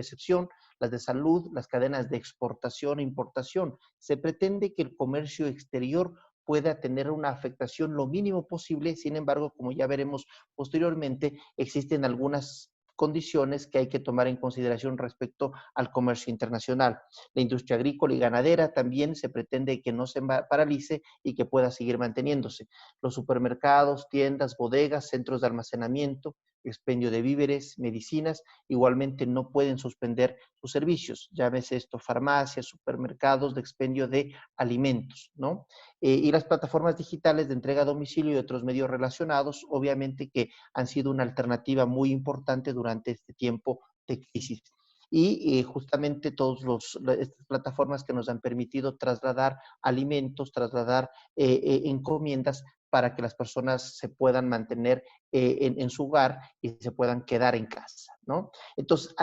excepción, las de salud, las cadenas de exportación e importación. Se pretende que el comercio exterior pueda tener una afectación lo mínimo posible. Sin embargo, como ya veremos posteriormente, existen algunas condiciones que hay que tomar en consideración respecto al comercio internacional. La industria agrícola y ganadera también se pretende que no se paralice y que pueda seguir manteniéndose. Los supermercados, tiendas, bodegas, centros de almacenamiento, expendio de víveres, medicinas, igualmente no pueden suspender sus servicios. Llámese esto farmacias, supermercados de expendio de alimentos, ¿no? Y las plataformas digitales de entrega a domicilio y otros medios relacionados, obviamente que han sido una alternativa muy importante durante este tiempo de crisis. Y justamente estas plataformas que nos han permitido trasladar alimentos, trasladar encomiendas para que las personas se puedan mantener en su hogar y se puedan quedar en casa, ¿no? Entonces,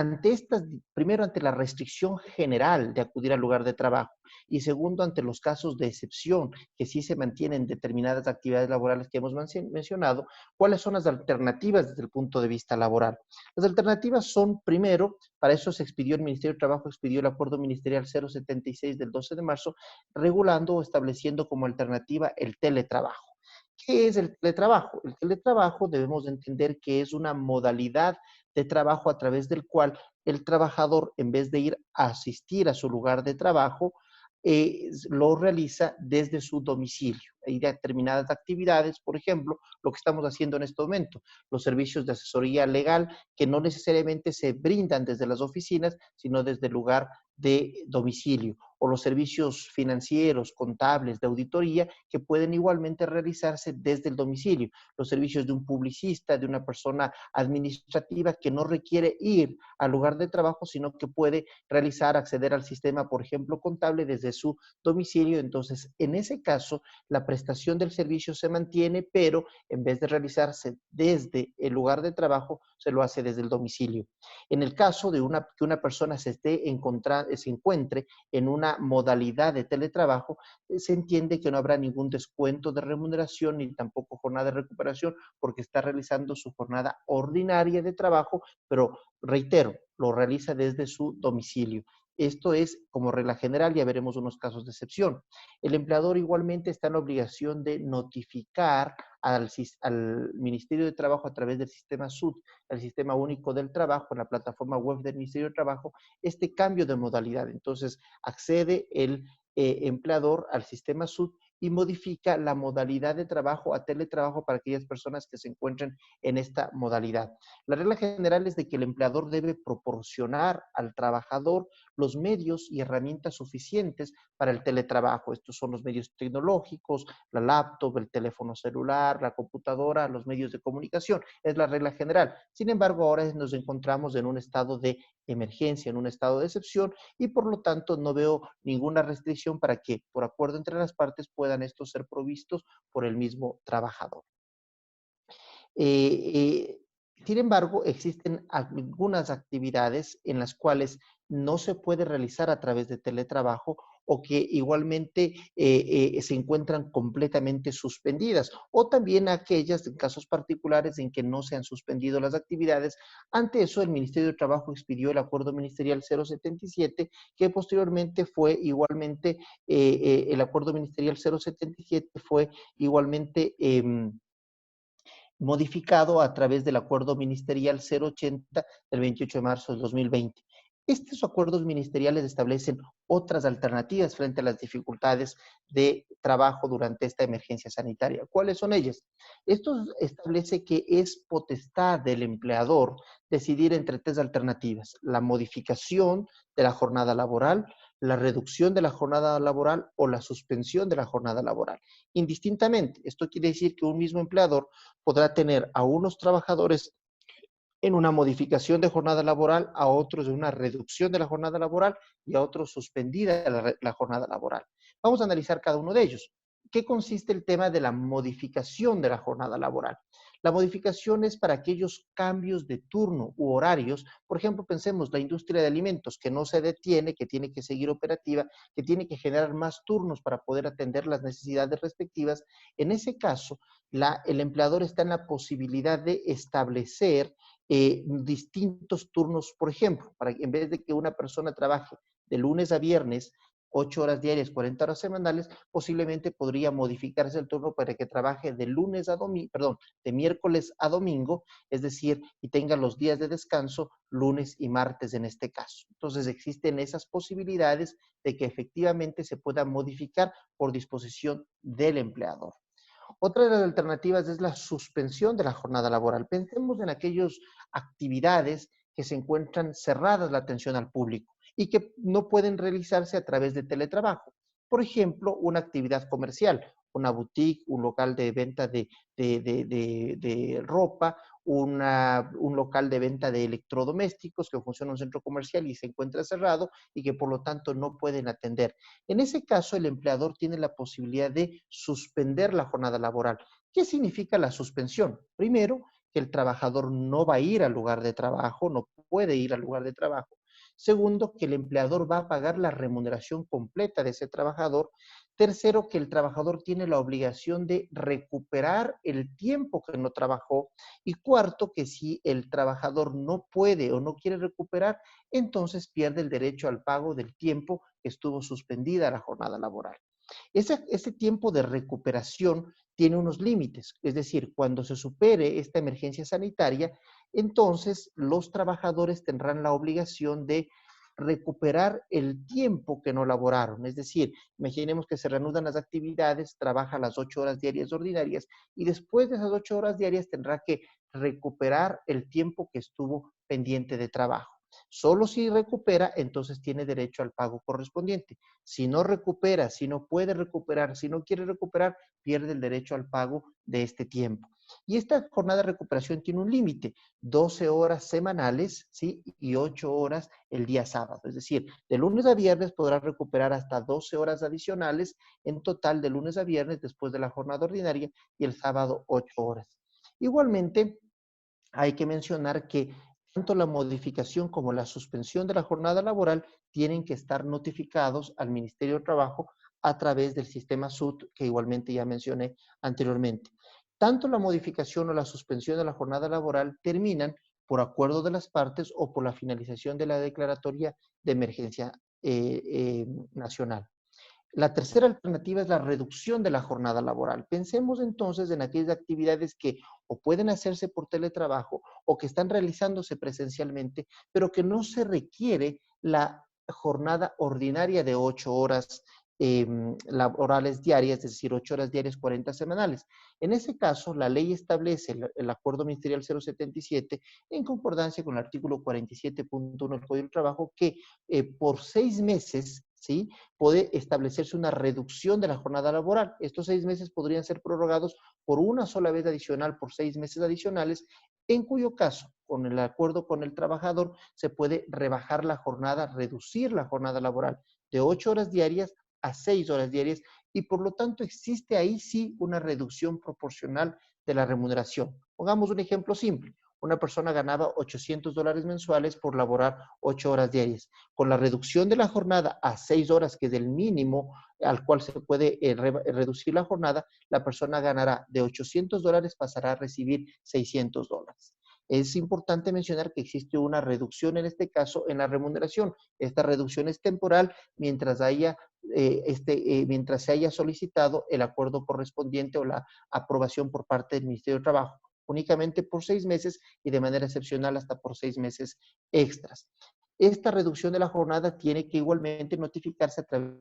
primero ante la restricción general de acudir al lugar de trabajo y segundo ante los casos de excepción que sí se mantienen determinadas actividades laborales que hemos mencionado, ¿cuáles son las alternativas desde el punto de vista laboral? Las alternativas son, primero, para eso el Ministerio de Trabajo expidió el Acuerdo Ministerial 076 del 12 de marzo, regulando o estableciendo como alternativa el teletrabajo. ¿Qué es el teletrabajo? El teletrabajo debemos entender que es una modalidad de trabajo a través del cual el trabajador, en vez de ir a asistir a su lugar de trabajo, lo realiza desde su domicilio. Hay determinadas actividades, por ejemplo, lo que estamos haciendo en este momento, los servicios de asesoría legal que no necesariamente se brindan desde las oficinas, sino desde el lugar de domicilio, o los servicios financieros, contables, de auditoría, que pueden igualmente realizarse desde el domicilio, los servicios de un publicista, de una persona administrativa que no requiere ir al lugar de trabajo, sino que puede acceder al sistema, por ejemplo, contable desde su domicilio. Entonces, en ese caso, la prestación del servicio se mantiene, pero en vez de realizarse desde el lugar de trabajo, se lo hace desde el domicilio. En el caso de que una persona se encuentre en una modalidad de teletrabajo, se entiende que no habrá ningún descuento de remuneración ni tampoco jornada de recuperación porque está realizando su jornada ordinaria de trabajo, pero reitero, lo realiza desde su domicilio. Esto es como regla general, ya veremos unos casos de excepción. El empleador igualmente está en la obligación de notificar al Ministerio de Trabajo a través del sistema SUT, el Sistema Único del Trabajo, en la plataforma web del Ministerio de Trabajo, este cambio de modalidad. Entonces, accede el empleador al sistema SUT y modifica la modalidad de trabajo a teletrabajo para aquellas personas que se encuentren en esta modalidad. La regla general es de que el empleador debe proporcionar al trabajador los medios y herramientas suficientes para el teletrabajo. Estos son los medios tecnológicos, la laptop, el teléfono celular, la computadora, los medios de comunicación. Es la regla general. Sin embargo, ahora nos encontramos en un estado de emergencia, en un estado de excepción y por lo tanto no veo ninguna restricción para que, por acuerdo entre las partes, puedan estos ser provistos por el mismo trabajador. Sin embargo, existen algunas actividades en las cuales no se puede realizar a través de teletrabajo o que igualmente se encuentran completamente suspendidas, o también aquellas en casos particulares en que no se han suspendido las actividades. Ante eso, el Ministerio de Trabajo expidió el Acuerdo Ministerial 077, que posteriormente fue igualmente, el Acuerdo Ministerial 077 fue igualmente modificado a través del Acuerdo Ministerial 080 del 28 de marzo del 2020. Estos acuerdos ministeriales establecen otras alternativas frente a las dificultades de trabajo durante esta emergencia sanitaria. ¿Cuáles son ellas? Esto establece que es potestad del empleador decidir entre tres alternativas: la modificación de la jornada laboral, la reducción de la jornada laboral o la suspensión de la jornada laboral. Indistintamente, esto quiere decir que un mismo empleador podrá tener a unos trabajadores en una modificación de jornada laboral, a otros en una reducción de la jornada laboral y a otros suspendida la jornada laboral. Vamos a analizar cada uno de ellos. ¿Qué consiste el tema de la modificación de la jornada laboral? La modificación es para aquellos cambios de turno u horarios. Por ejemplo, pensemos la industria de alimentos que no se detiene, que tiene que seguir operativa, que tiene que generar más turnos para poder atender las necesidades respectivas. En ese caso, el empleador está en la posibilidad de establecer distintos turnos, por ejemplo, para que en vez de que una persona trabaje de lunes a viernes, 8 horas diarias, 40 horas semanales, posiblemente podría modificarse el turno para que trabaje de lunes a domingo, perdón, de miércoles a domingo, es decir, y tenga los días de descanso lunes y martes en este caso. Entonces existen esas posibilidades de que efectivamente se pueda modificar por disposición del empleador. Otra de las alternativas es la suspensión de la jornada laboral. Pensemos en aquellas actividades que se encuentran cerradas la atención al público y que no pueden realizarse a través de teletrabajo. Por ejemplo, una actividad comercial, una boutique, un local de venta de ropa, un local de venta de electrodomésticos que funciona en un centro comercial y se encuentra cerrado y que por lo tanto no pueden atender. En ese caso, el empleador tiene la posibilidad de suspender la jornada laboral. ¿Qué significa la suspensión? Primero, que el trabajador no va a ir al lugar de trabajo, no puede ir al lugar de trabajo. Segundo, que el empleador va a pagar la remuneración completa de ese trabajador. Tercero, que el trabajador tiene la obligación de recuperar el tiempo que no trabajó. Y cuarto, que si el trabajador no puede o no quiere recuperar, entonces pierde el derecho al pago del tiempo que estuvo suspendida la jornada laboral. Ese tiempo de recuperación tiene unos límites, es decir, cuando se supere esta emergencia sanitaria, entonces los trabajadores tendrán la obligación de recuperar el tiempo que no laboraron. Es decir, imaginemos que se reanudan las actividades, trabaja las 8 horas diarias ordinarias y después de esas 8 horas diarias tendrá que recuperar el tiempo que estuvo pendiente de trabajo. Solo si recupera, entonces tiene derecho al pago correspondiente. Si no recupera, si no puede recuperar, si no quiere recuperar, pierde el derecho al pago de este tiempo. Y esta jornada de recuperación tiene un límite, 12 horas semanales, ¿sí? Y 8 horas el día sábado. Es decir, de lunes a viernes podrá recuperar hasta 12 horas adicionales, en total de lunes a viernes después de la jornada ordinaria y el sábado 8 horas. Igualmente, hay que mencionar que tanto la modificación como la suspensión de la jornada laboral tienen que estar notificados al Ministerio de Trabajo a través del sistema SUT, que igualmente ya mencioné anteriormente. Tanto la modificación o la suspensión de la jornada laboral terminan por acuerdo de las partes o por la finalización de la declaratoria de emergencia nacional. La tercera alternativa es la reducción de la jornada laboral. Pensemos entonces en aquellas actividades que o pueden hacerse por teletrabajo o que están realizándose presencialmente, pero que no se requiere la jornada ordinaria de 8 horas laborales diarias, es decir, 8 horas diarias, 40 semanales. En ese caso, la ley establece el Acuerdo Ministerial 077 en concordancia con el artículo 47.1 del Código del Trabajo que por 6 meses, ¿sí?, puede establecerse una reducción de la jornada laboral. Estos 6 meses podrían ser prorrogados por una sola vez adicional, por 6 meses adicionales, en cuyo caso, con el acuerdo con el trabajador, se puede rebajar la jornada, reducir la jornada laboral de 8 horas diarias a 6 horas diarias y por lo tanto existe ahí sí una reducción proporcional de la remuneración. Pongamos un ejemplo simple. Una persona ganaba $800 mensuales por laborar 8 horas diarias. Con la reducción de la jornada a 6 horas, que es el mínimo al cual se puede reducir la jornada, la persona ganará de $800, pasará a recibir $600. Es importante mencionar que existe una reducción en este caso en la remuneración. Esta reducción es temporal mientras se haya solicitado el acuerdo correspondiente o la aprobación por parte del Ministerio de Trabajo. únicamente por 6 meses y de manera excepcional hasta por 6 meses extras. Esta reducción de la jornada tiene que igualmente notificarse a través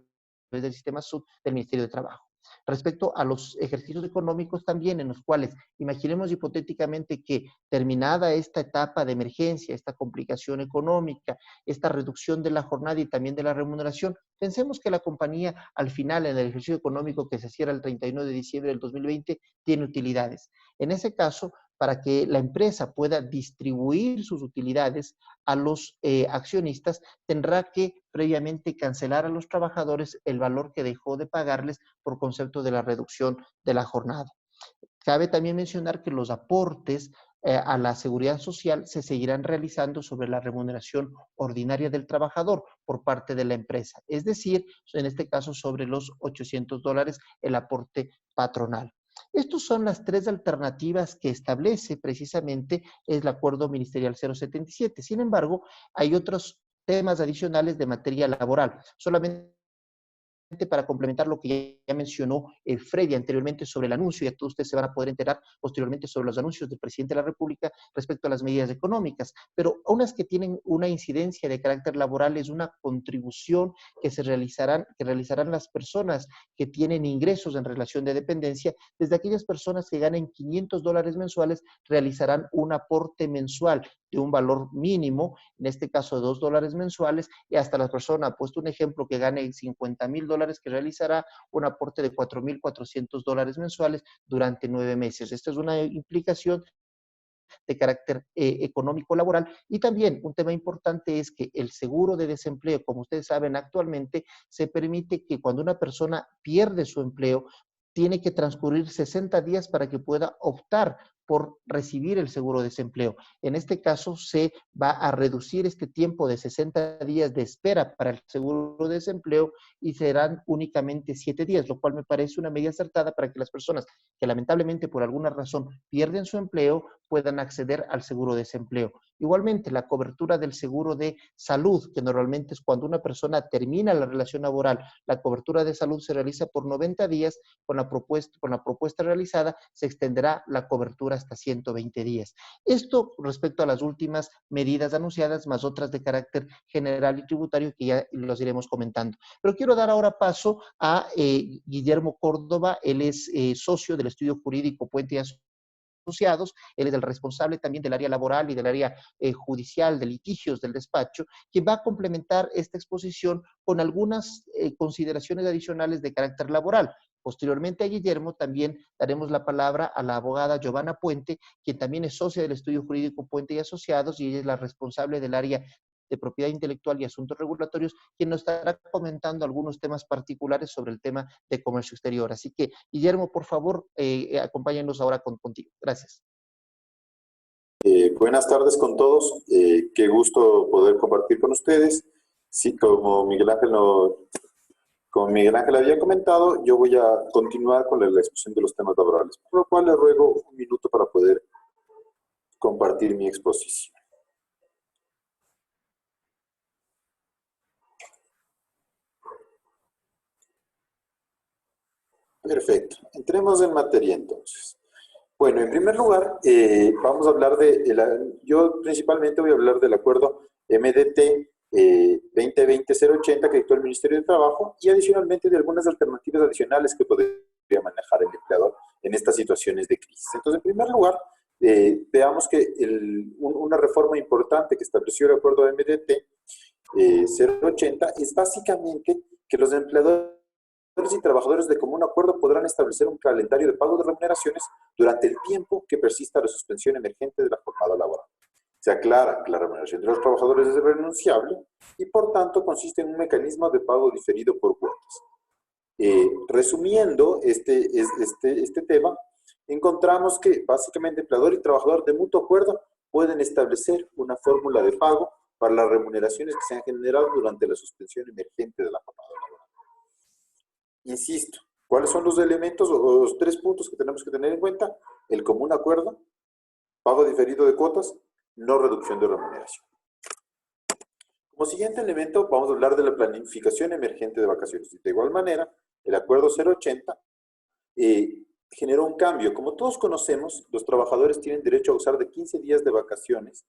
del sistema SUT del Ministerio de Trabajo. Respecto a los ejercicios económicos también, en los cuales imaginemos hipotéticamente que terminada esta etapa de emergencia, esta complicación económica, esta reducción de la jornada y también de la remuneración, pensemos que la compañía al final en el ejercicio económico que se cierra el 31 de diciembre del 2020 tiene utilidades. En ese caso, para que la empresa pueda distribuir sus utilidades a los accionistas, tendrá que previamente cancelar a los trabajadores el valor que dejó de pagarles por concepto de la reducción de la jornada. Cabe también mencionar que los aportes a la seguridad social se seguirán realizando sobre la remuneración ordinaria del trabajador por parte de la empresa, es decir, en este caso sobre los $800 el aporte patronal. Estas son las 3 alternativas que establece precisamente el Acuerdo Ministerial 077. Sin embargo, hay otros temas adicionales de materia laboral. Solamente para complementar lo que ya mencionó Freddy anteriormente sobre el anuncio, ya todos ustedes se van a poder enterar posteriormente sobre los anuncios del presidente de la República respecto a las medidas económicas, pero unas que tienen una incidencia de carácter laboral es una contribución que realizarán las personas que tienen ingresos en relación de dependencia. Desde aquellas personas que ganen $500 mensuales realizarán un aporte mensual de un valor mínimo, en este caso de $2 mensuales, y hasta la persona, ha puesto un ejemplo, que gane $50,000, que realizará un aporte de $4,400 mensuales durante 9 meses. Esta es una implicación de carácter económico laboral. Y también un tema importante es que el seguro de desempleo, como ustedes saben, actualmente se permite que cuando una persona pierde su empleo, tiene que transcurrir 60 días para que pueda optar por recibir el seguro de desempleo. En este caso, se va a reducir este tiempo de 60 días de espera para el seguro de desempleo y serán únicamente 7 días, lo cual me parece una medida acertada para que las personas que lamentablemente por alguna razón pierden su empleo puedan acceder al seguro de desempleo. Igualmente, la cobertura del seguro de salud, que normalmente es cuando una persona termina la relación laboral, la cobertura de salud se realiza por 90 días, con la propuesta realizada se extenderá la cobertura hasta 120 días. Esto respecto a las últimas medidas anunciadas, más otras de carácter general y tributario que ya los iremos comentando. Pero quiero dar ahora paso a Guillermo Córdoba. Él es socio del estudio jurídico Puente y Asociados. Él es el responsable también del área laboral y del área judicial de litigios del despacho, que va a complementar esta exposición con algunas consideraciones adicionales de carácter laboral. Posteriormente a Guillermo también daremos la palabra a la abogada Giovanna Puente, quien también es socia del estudio jurídico Puente y Asociados, y ella es la responsable del área de propiedad intelectual y asuntos regulatorios, quien nos estará comentando algunos temas particulares sobre el tema de comercio exterior. Así que, Guillermo, por favor, acompáñenos ahora contigo. Gracias. Buenas tardes con todos. Qué gusto poder compartir con ustedes. Sí, como Miguel Ángel había comentado, yo voy a continuar con la exposición de los temas laborales, por lo cual le ruego un minuto para poder compartir mi exposición. Perfecto. Entremos en materia entonces. Bueno, en primer lugar, vamos a hablar yo principalmente voy a hablar del acuerdo MDT 2020-080 que dictó el Ministerio de Trabajo y adicionalmente de algunas alternativas adicionales que podría manejar el empleador en estas situaciones de crisis. Entonces, en primer lugar, veamos que una reforma importante que estableció el acuerdo MDT 080 es básicamente que los empleadores y trabajadores de común acuerdo podrán establecer un calendario de pago de remuneraciones durante el tiempo que persista la suspensión emergente de la jornada laboral. Se aclara que la remuneración de los trabajadores es renunciable y, por tanto, consiste en un mecanismo de pago diferido por cuotas. Resumiendo este tema, encontramos que básicamente empleador y trabajador de mutuo acuerdo pueden establecer una fórmula de pago para las remuneraciones que se han generado durante la suspensión emergente de la jornada laboral. Insisto, ¿cuáles son los elementos o los 3 puntos que tenemos que tener en cuenta? El común acuerdo, pago diferido de cuotas, no reducción de remuneración. Como siguiente elemento, vamos a hablar de la planificación emergente de vacaciones. De igual manera, el acuerdo 080 generó un cambio. Como todos conocemos, los trabajadores tienen derecho a usar de 15 días de vacaciones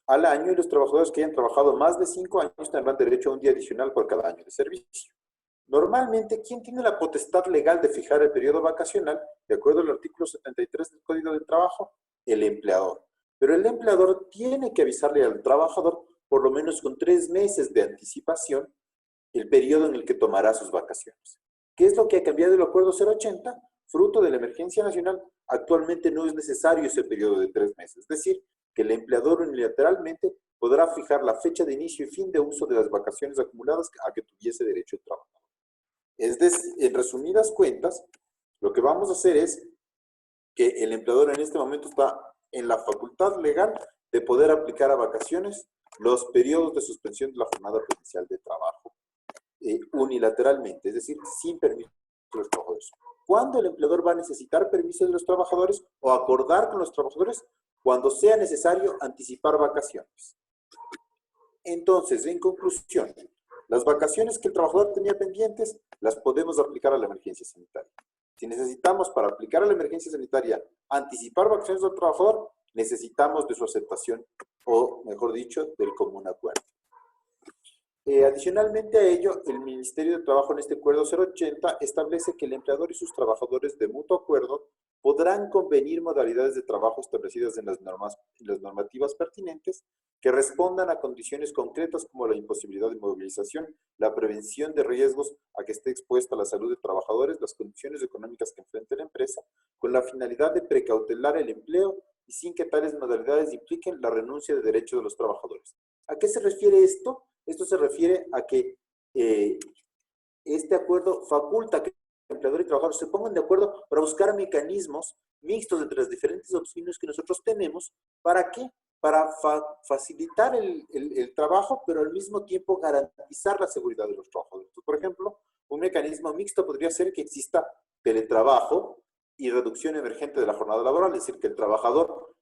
al año, y los trabajadores que hayan trabajado más de 5 años tendrán derecho a un día adicional por cada año de servicio. Normalmente, ¿quién tiene la potestad legal de fijar el periodo vacacional? De acuerdo al artículo 73 del Código del Trabajo, el empleador. Pero el empleador tiene que avisarle al trabajador por lo menos con 3 meses de anticipación el periodo en el que tomará sus vacaciones. ¿Qué es lo que ha cambiado el Acuerdo 080? Fruto de la emergencia nacional, actualmente no es necesario ese periodo de 3 meses. Es decir, que el empleador unilateralmente podrá fijar la fecha de inicio y fin de uso de las vacaciones acumuladas a que tuviese derecho el trabajador. Es decir, en resumidas cuentas, lo que vamos a hacer es que el empleador en este momento está en la facultad legal de poder aplicar a vacaciones los periodos de suspensión de la jornada presencial de trabajo unilateralmente, es decir, sin permiso de los trabajadores. ¿Cuándo el empleador va a necesitar permiso de los trabajadores o acordar con los trabajadores? Cuando sea necesario anticipar vacaciones. Entonces, en conclusión, las vacaciones que el trabajador tenía pendientes las podemos aplicar a la emergencia sanitaria. Si necesitamos, para aplicar a la emergencia sanitaria, anticipar vacaciones del trabajador, necesitamos de su aceptación, o mejor dicho, del común acuerdo. Adicionalmente a ello, el Ministerio de Trabajo en este Acuerdo 080 establece que el empleador y sus trabajadores de mutuo acuerdo podrán convenir modalidades de trabajo establecidas en las normativas pertinentes que respondan a condiciones concretas como la imposibilidad de movilización, la prevención de riesgos a que esté expuesta la salud de trabajadores, las condiciones económicas que enfrente la empresa, con la finalidad de precautelar el empleo y sin que tales modalidades impliquen la renuncia de derechos de los trabajadores. ¿A qué se refiere esto? Esto se refiere a que este acuerdo faculta que el empleador y trabajador se pongan de acuerdo para buscar mecanismos mixtos entre las diferentes opciones que nosotros tenemos. ¿Para qué? Para facilitar el trabajo, pero al mismo tiempo garantizar la seguridad de los trabajadores. Entonces, por ejemplo, un mecanismo mixto podría ser que exista teletrabajo y reducción emergente de la jornada laboral, es decir, que el trabajador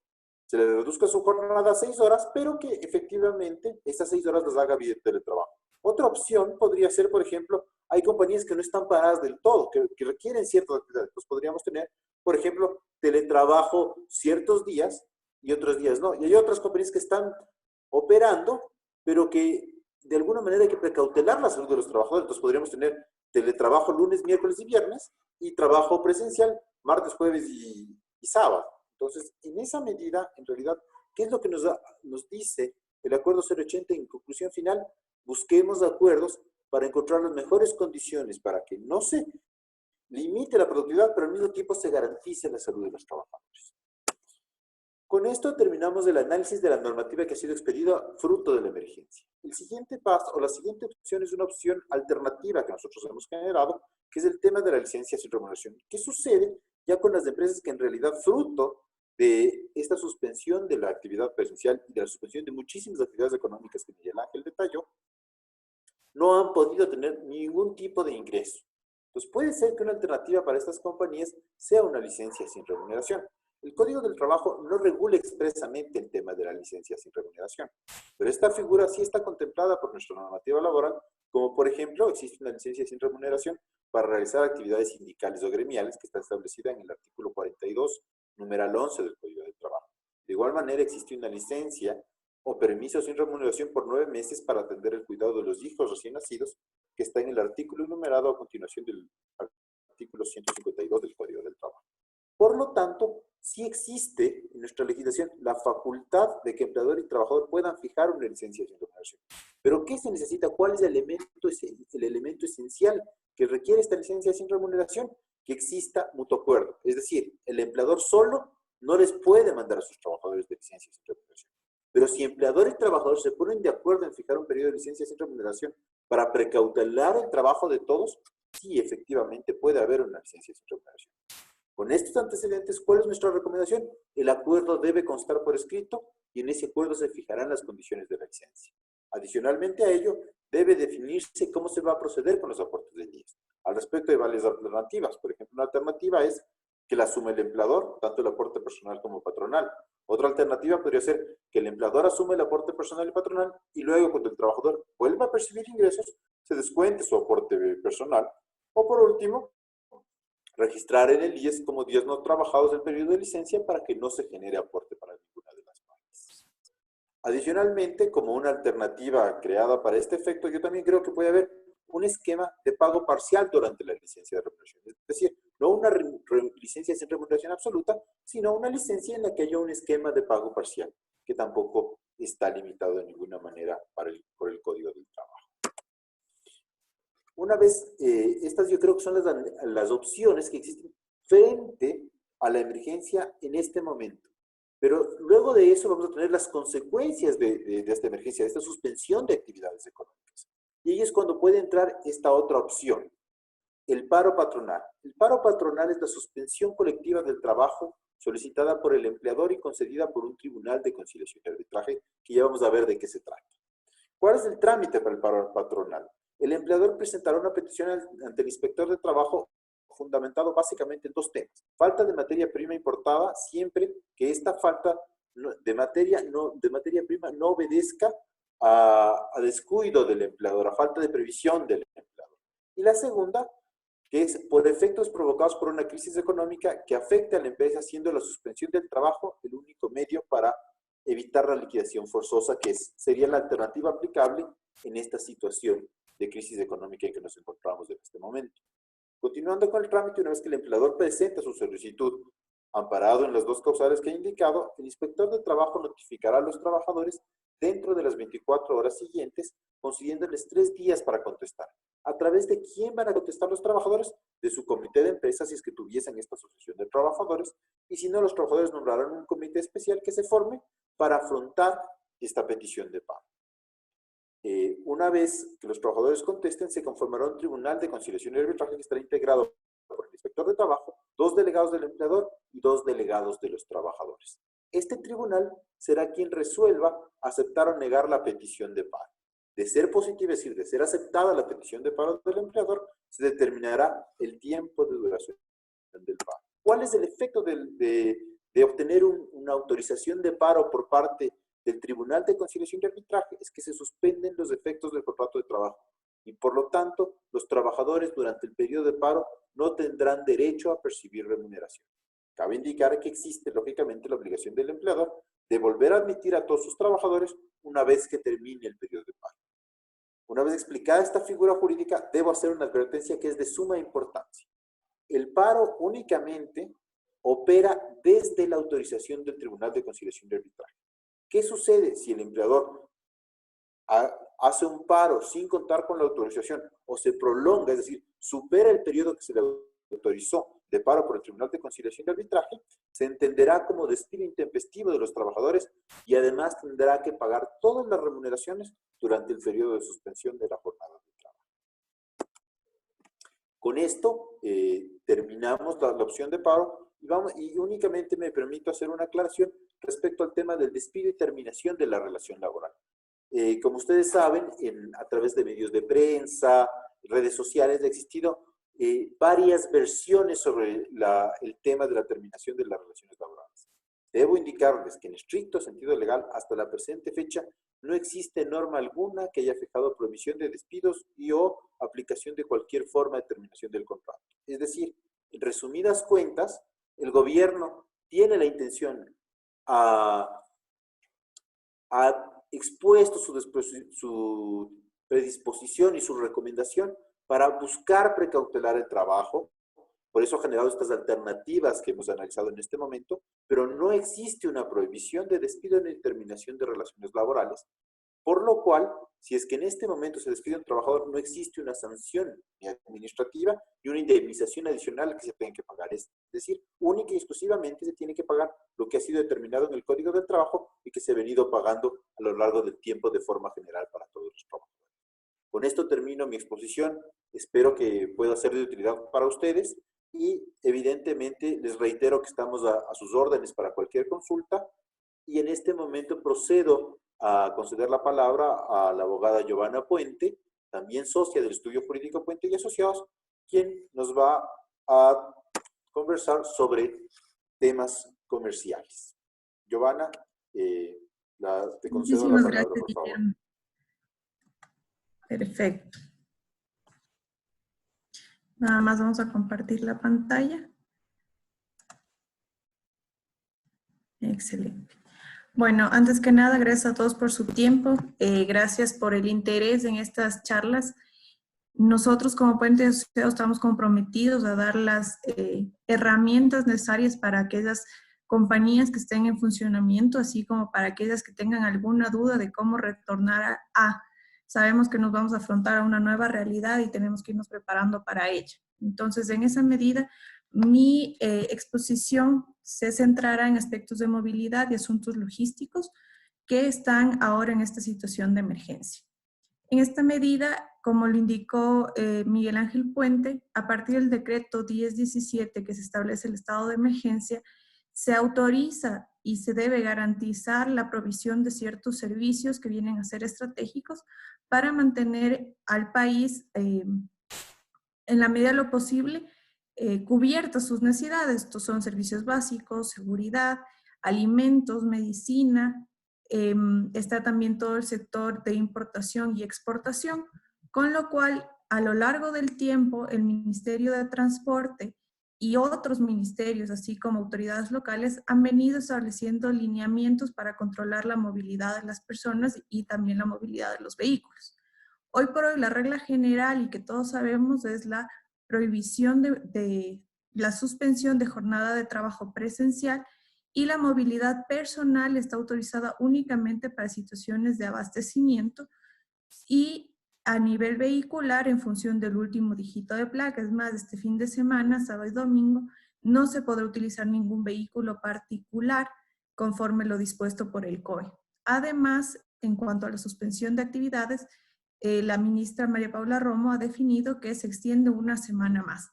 se le reduzca su jornada a 6 horas, pero que efectivamente estas 6 horas las haga vía teletrabajo. Otra opción podría ser, por ejemplo, hay compañías que no están paradas del todo, que requieren ciertas actividades. Pues podríamos tener, por ejemplo, teletrabajo ciertos días y otros días no. Y hay otras compañías que están operando, pero que de alguna manera hay que precautelar la salud de los trabajadores. Entonces podríamos tener teletrabajo lunes, miércoles y viernes y trabajo presencial martes, jueves y sábado. Entonces, en esa medida, en realidad, ¿qué es lo que nos dice el Acuerdo 080 en conclusión final? Busquemos acuerdos para encontrar las mejores condiciones para que no se limite la productividad, pero al mismo tiempo se garantice la salud de los trabajadores. Con esto terminamos el análisis de la normativa que ha sido expedida fruto de la emergencia. El siguiente paso, o la siguiente opción, es una opción alternativa que nosotros hemos generado, que es el tema de la licencia sin remuneración. ¿Qué sucede ya con las empresas que en realidad fruto de esta suspensión de la actividad presencial y de la suspensión de muchísimas actividades económicas que Miguel Ángel detalló, no han podido tener ningún tipo de ingreso? Entonces puede ser que una alternativa para estas compañías sea una licencia sin remuneración. El Código del Trabajo no regula expresamente el tema de la licencia sin remuneración, pero esta figura sí está contemplada por nuestra normativa laboral, como por ejemplo existe una licencia sin remuneración para realizar actividades sindicales o gremiales que está establecida en el artículo 42, numeral 11 del Código del Trabajo. De igual manera existe una licencia o permiso sin remuneración por 9 meses para atender el cuidado de los hijos recién nacidos, que está en el artículo enumerado a continuación del artículo 152 del Código del Trabajo. Por lo tanto, sí existe en nuestra legislación la facultad de que empleador y trabajador puedan fijar una licencia sin remuneración. ¿Pero qué se necesita? ¿Cuál es el elemento esencial que requiere esta licencia sin remuneración? Que exista mutuo acuerdo. Es decir, el empleador solo no les puede mandar a sus trabajadores de licencia sin remuneración. Pero si empleador y trabajador se ponen de acuerdo en fijar un periodo de licencia sin remuneración para precautelar el trabajo de todos, sí, efectivamente puede haber una licencia sin remuneración. Con estos antecedentes, ¿cuál es nuestra recomendación? El acuerdo debe constar por escrito y en ese acuerdo se fijarán las condiciones de la licencia. Adicionalmente a ello, debe definirse cómo se va a proceder con los aportes de días. Al respecto hay varias alternativas. Por ejemplo, una alternativa es que la asume el empleador, tanto el aporte personal como patronal. Otra alternativa podría ser que el empleador asume el aporte personal y patronal y luego cuando el trabajador vuelva a percibir ingresos, se descuente su aporte personal. O por último, registrar en el IES como días no trabajados del periodo de licencia para que no se genere aporte para ninguna de las partes. Adicionalmente, como una alternativa creada para este efecto, yo también creo que puede haber un esquema de pago parcial durante la licencia de remuneración. Es decir, no una licencia sin remuneración absoluta, sino una licencia en la que haya un esquema de pago parcial, que tampoco está limitado de ninguna manera por el Código del Trabajo. Una vez, estas yo creo que son las opciones que existen frente a la emergencia en este momento. Pero luego de eso vamos a tener las consecuencias de esta emergencia, de esta suspensión de actividades económicas. Y ahí es cuando puede entrar esta otra opción, el paro patronal. El paro patronal es la suspensión colectiva del trabajo solicitada por el empleador y concedida por un tribunal de conciliación y arbitraje, que ya vamos a ver de qué se trata. ¿Cuál es el trámite para el paro patronal? El empleador presentará una petición ante el inspector de trabajo fundamentado básicamente en dos temas. Falta de materia prima importada, siempre que esta falta de materia prima no obedezca a descuido del empleador, a falta de previsión del empleador. Y la segunda, que es por efectos provocados por una crisis económica que afecte a la empresa, siendo la suspensión del trabajo el único medio para evitar la liquidación forzosa, que sería la alternativa aplicable en esta situación de crisis económica en que nos encontramos en este momento. Continuando con el trámite, una vez que el empleador presenta su solicitud, amparado en las dos causales que he indicado, el inspector de trabajo notificará a los trabajadores dentro de las 24 horas siguientes, concediéndoles 3 días para contestar. ¿A través de quién van a contestar los trabajadores? De su comité de empresas, si es que tuviesen esta asociación de trabajadores, y si no, los trabajadores nombrarán un comité especial que se forme para afrontar esta petición de pago. Una vez que los trabajadores contesten, se conformará un tribunal de conciliación y arbitraje que estará integrado por el inspector de trabajo, 2 delegados del empleador y 2 delegados de los trabajadores. Este tribunal será quien resuelva aceptar o negar la petición de paro. De ser positiva, es decir, de ser aceptada la petición de paro del empleador, se determinará el tiempo de duración del paro. ¿Cuál es el efecto de obtener una autorización de paro por parte del Tribunal de Conciliación y Arbitraje? Es que se suspenden los efectos del contrato de trabajo y por lo tanto los trabajadores durante el periodo de paro no tendrán derecho a percibir remuneración. Cabe indicar que existe lógicamente la obligación del empleador de volver a admitir a todos sus trabajadores una vez que termine el periodo de paro. Una vez explicada esta figura jurídica, debo hacer una advertencia que es de suma importancia. El paro únicamente opera desde la autorización del Tribunal de Conciliación y Arbitraje. ¿Qué sucede si el empleador hace un paro sin contar con la autorización o se prolonga, es decir, supera el periodo que se le autorizó de paro por el Tribunal de Conciliación y Arbitraje? Se entenderá como despido intempestivo de los trabajadores y además tendrá que pagar todas las remuneraciones durante el periodo de suspensión de la jornada de trabajo. Con esto terminamos la opción de paro y únicamente me permito hacer una aclaración respecto al tema del despido y terminación de la relación laboral. Como ustedes saben, a través de medios de prensa, redes sociales, ha existido varias versiones sobre el tema de la terminación de las relaciones laborales. Debo indicarles que en estricto sentido legal, hasta la presente fecha, no existe norma alguna que haya fijado prohibición de despidos y o aplicación de cualquier forma de terminación del contrato. Es decir, en resumidas cuentas, el gobierno tiene la intención, ha expuesto su predisposición y su recomendación para buscar precautelar el trabajo. Por eso ha generado estas alternativas que hemos analizado en este momento, pero no existe una prohibición de despido ni terminación de relaciones laborales, por lo cual, si es que en este momento se despide a un trabajador, no existe una sanción ni administrativa ni una indemnización adicional que se tenga que pagar. Es decir, única y exclusivamente se tiene que pagar lo que ha sido determinado en el Código del Trabajo y que se ha venido pagando a lo largo del tiempo de forma general para todos los trabajadores. Con esto termino mi exposición. Espero que pueda ser de utilidad para ustedes y evidentemente les reitero que estamos a sus órdenes para cualquier consulta y en este momento procedo a conceder la palabra a la abogada Giovanna Puente, también socia del Estudio Jurídico Puente y Asociados, quien nos va a conversar sobre temas comerciales. Giovanna, te concedo la palabra, por favor. Perfecto. Nada más vamos a compartir la pantalla. Excelente. Bueno, antes que nada, gracias a todos por su tiempo. Gracias por el interés en estas charlas. Nosotros como Puente de Asociados estamos comprometidos a dar las herramientas necesarias para aquellas compañías que estén en funcionamiento, así como para aquellas que tengan alguna duda de cómo retornar a. Sabemos que nos vamos a afrontar a una nueva realidad y tenemos que irnos preparando para ella. Entonces, en esa medida, mi exposición se centrará en aspectos de movilidad y asuntos logísticos que están ahora en esta situación de emergencia. En esta medida, como lo indicó Miguel Ángel Puente, a partir del decreto 1017 que se establece el estado de emergencia, se autoriza y se debe garantizar la provisión de ciertos servicios que vienen a ser estratégicos para mantener al país, en la medida de lo posible, cubiertas sus necesidades. Estos son servicios básicos, seguridad, alimentos, medicina. Está también todo el sector de importación y exportación, con lo cual a lo largo del tiempo el Ministerio de Transporte y otros ministerios, así como autoridades locales, han venido estableciendo lineamientos para controlar la movilidad de las personas y también la movilidad de los vehículos. Hoy por hoy la regla general, y que todos sabemos, es la prohibición de la suspensión de jornada de trabajo presencial, y la movilidad personal está autorizada únicamente para situaciones de abastecimiento y a nivel vehicular en función del último dígito de placa. Es más, este fin de semana, sábado y domingo, no se podrá utilizar ningún vehículo particular conforme lo dispuesto por el COE. Además, en cuanto a la suspensión de actividades, la ministra María Paula Romo ha definido que se extiende una semana más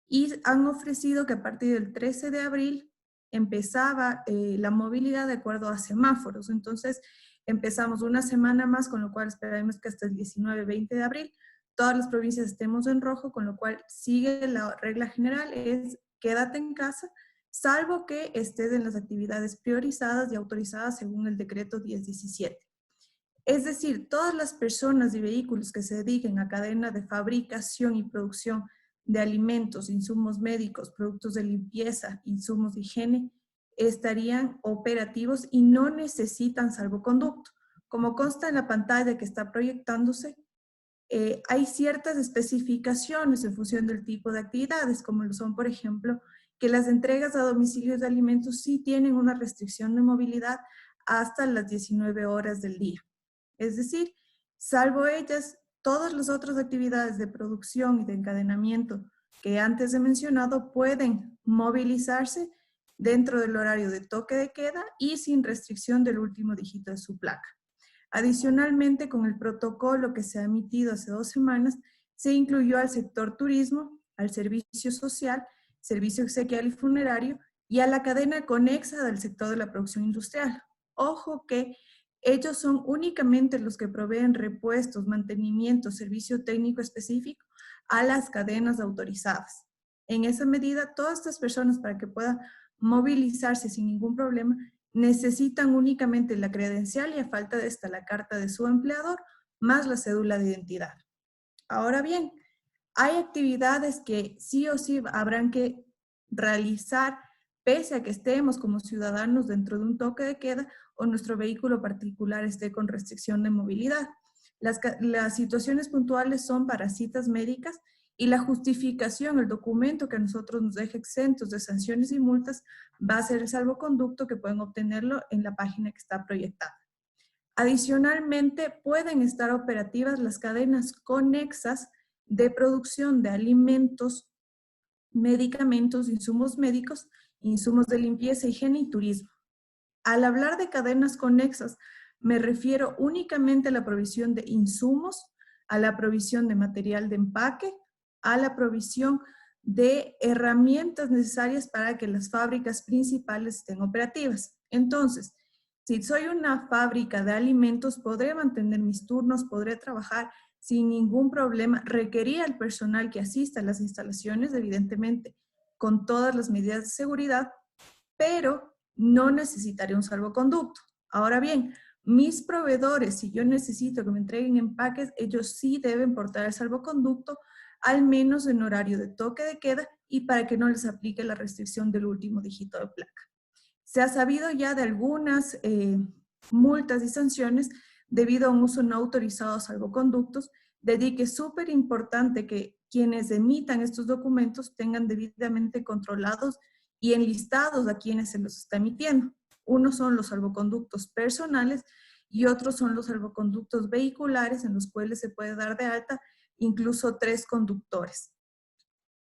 y han ofrecido que a partir del 13 de abril empezaba la movilidad de acuerdo a semáforos. Entonces, empezamos una semana más, con lo cual esperamos que hasta el 19-20 de abril todas las provincias estemos en rojo, con lo cual sigue la regla general, es quédate en casa, salvo que estés en las actividades priorizadas y autorizadas según el decreto 1017. Es decir, todas las personas y vehículos que se dediquen a cadena de fabricación y producción de alimentos, insumos médicos, productos de limpieza, insumos de higiene, estarían operativos y no necesitan salvoconducto. Como consta en la pantalla que está proyectándose, hay ciertas especificaciones en función del tipo de actividades, como lo son, por ejemplo, que las entregas a domicilios de alimentos sí tienen una restricción de movilidad hasta las 19 horas del día. Es decir, salvo ellas, todas las otras actividades de producción y de encadenamiento que antes he mencionado pueden movilizarse dentro del horario de toque de queda y sin restricción del último dígito de su placa. Adicionalmente, con el protocolo que se ha emitido hace 2 semanas, se incluyó al sector turismo, al servicio social, servicio exequial y funerario y a la cadena conexa del sector de la producción industrial. Ojo que ellos son únicamente los que proveen repuestos, mantenimiento, servicio técnico específico a las cadenas autorizadas. En esa medida, todas estas personas, para que puedan movilizarse sin ningún problema, necesitan únicamente la credencial y a falta de esta la carta de su empleador más la cédula de identidad. Ahora bien, hay actividades que sí o sí habrán que realizar pese a que estemos como ciudadanos dentro de un toque de queda o nuestro vehículo particular esté con restricción de movilidad. Las situaciones puntuales son para citas médicas y la justificación, el documento que a nosotros nos deja exentos de sanciones y multas, va a ser el salvoconducto, que pueden obtenerlo en la página que está proyectada. Adicionalmente, pueden estar operativas las cadenas conexas de producción de alimentos, medicamentos, insumos médicos, insumos de limpieza, higiene y turismo. Al hablar de cadenas conexas, me refiero únicamente a la provisión de insumos, a la provisión de material de empaque, a la provisión de herramientas necesarias para que las fábricas principales estén operativas. Entonces, si soy una fábrica de alimentos, podré mantener mis turnos, podré trabajar sin ningún problema, requerir al personal que asista a las instalaciones, evidentemente, con todas las medidas de seguridad, pero no necesitaré un salvoconducto. Ahora bien, mis proveedores, si yo necesito que me entreguen empaques, ellos sí deben portar el salvoconducto al menos en horario de toque de queda y para que no les aplique la restricción del último dígito de placa. Se ha sabido ya de algunas multas y sanciones debido a un uso no autorizado de salvoconductos, de allí que es súper importante que quienes emitan estos documentos tengan debidamente controlados y enlistados a quienes se los está emitiendo. Unos son los salvoconductos personales y otros son los salvoconductos vehiculares en los cuales se puede dar de alta incluso 3 conductores.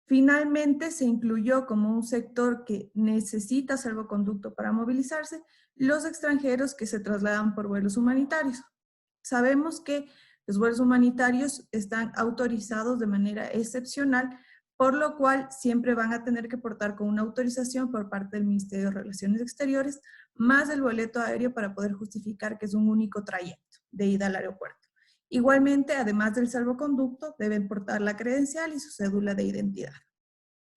Finalmente, se incluyó como un sector que necesita salvoconducto para movilizarse los extranjeros que se trasladan por vuelos humanitarios. Sabemos que los vuelos humanitarios están autorizados de manera excepcional, por lo cual siempre van a tener que portar con una autorización por parte del Ministerio de Relaciones Exteriores, más el boleto aéreo para poder justificar que es un único trayecto de ida al aeropuerto. Igualmente, además del salvoconducto, deben portar la credencial y su cédula de identidad.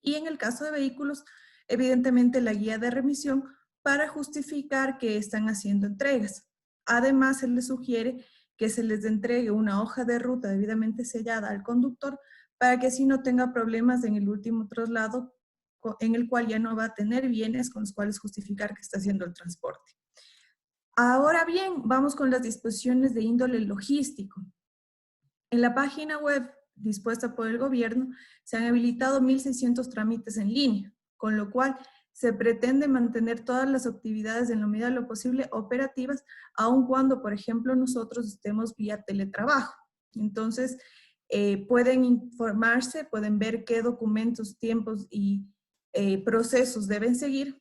Y en el caso de vehículos, evidentemente la guía de remisión para justificar que están haciendo entregas. Además, se les sugiere que se les entregue una hoja de ruta debidamente sellada al conductor para que así no tenga problemas en el último traslado en el cual ya no va a tener bienes con los cuales justificar que está haciendo el transporte. Ahora bien, vamos con las disposiciones de índole logístico. En la página web dispuesta por el gobierno se han habilitado 1.600 trámites en línea, con lo cual se pretende mantener todas las actividades en la medida de lo posible operativas, aun cuando, por ejemplo, nosotros estemos vía teletrabajo. Entonces, pueden informarse, pueden ver qué documentos, tiempos y procesos deben seguir.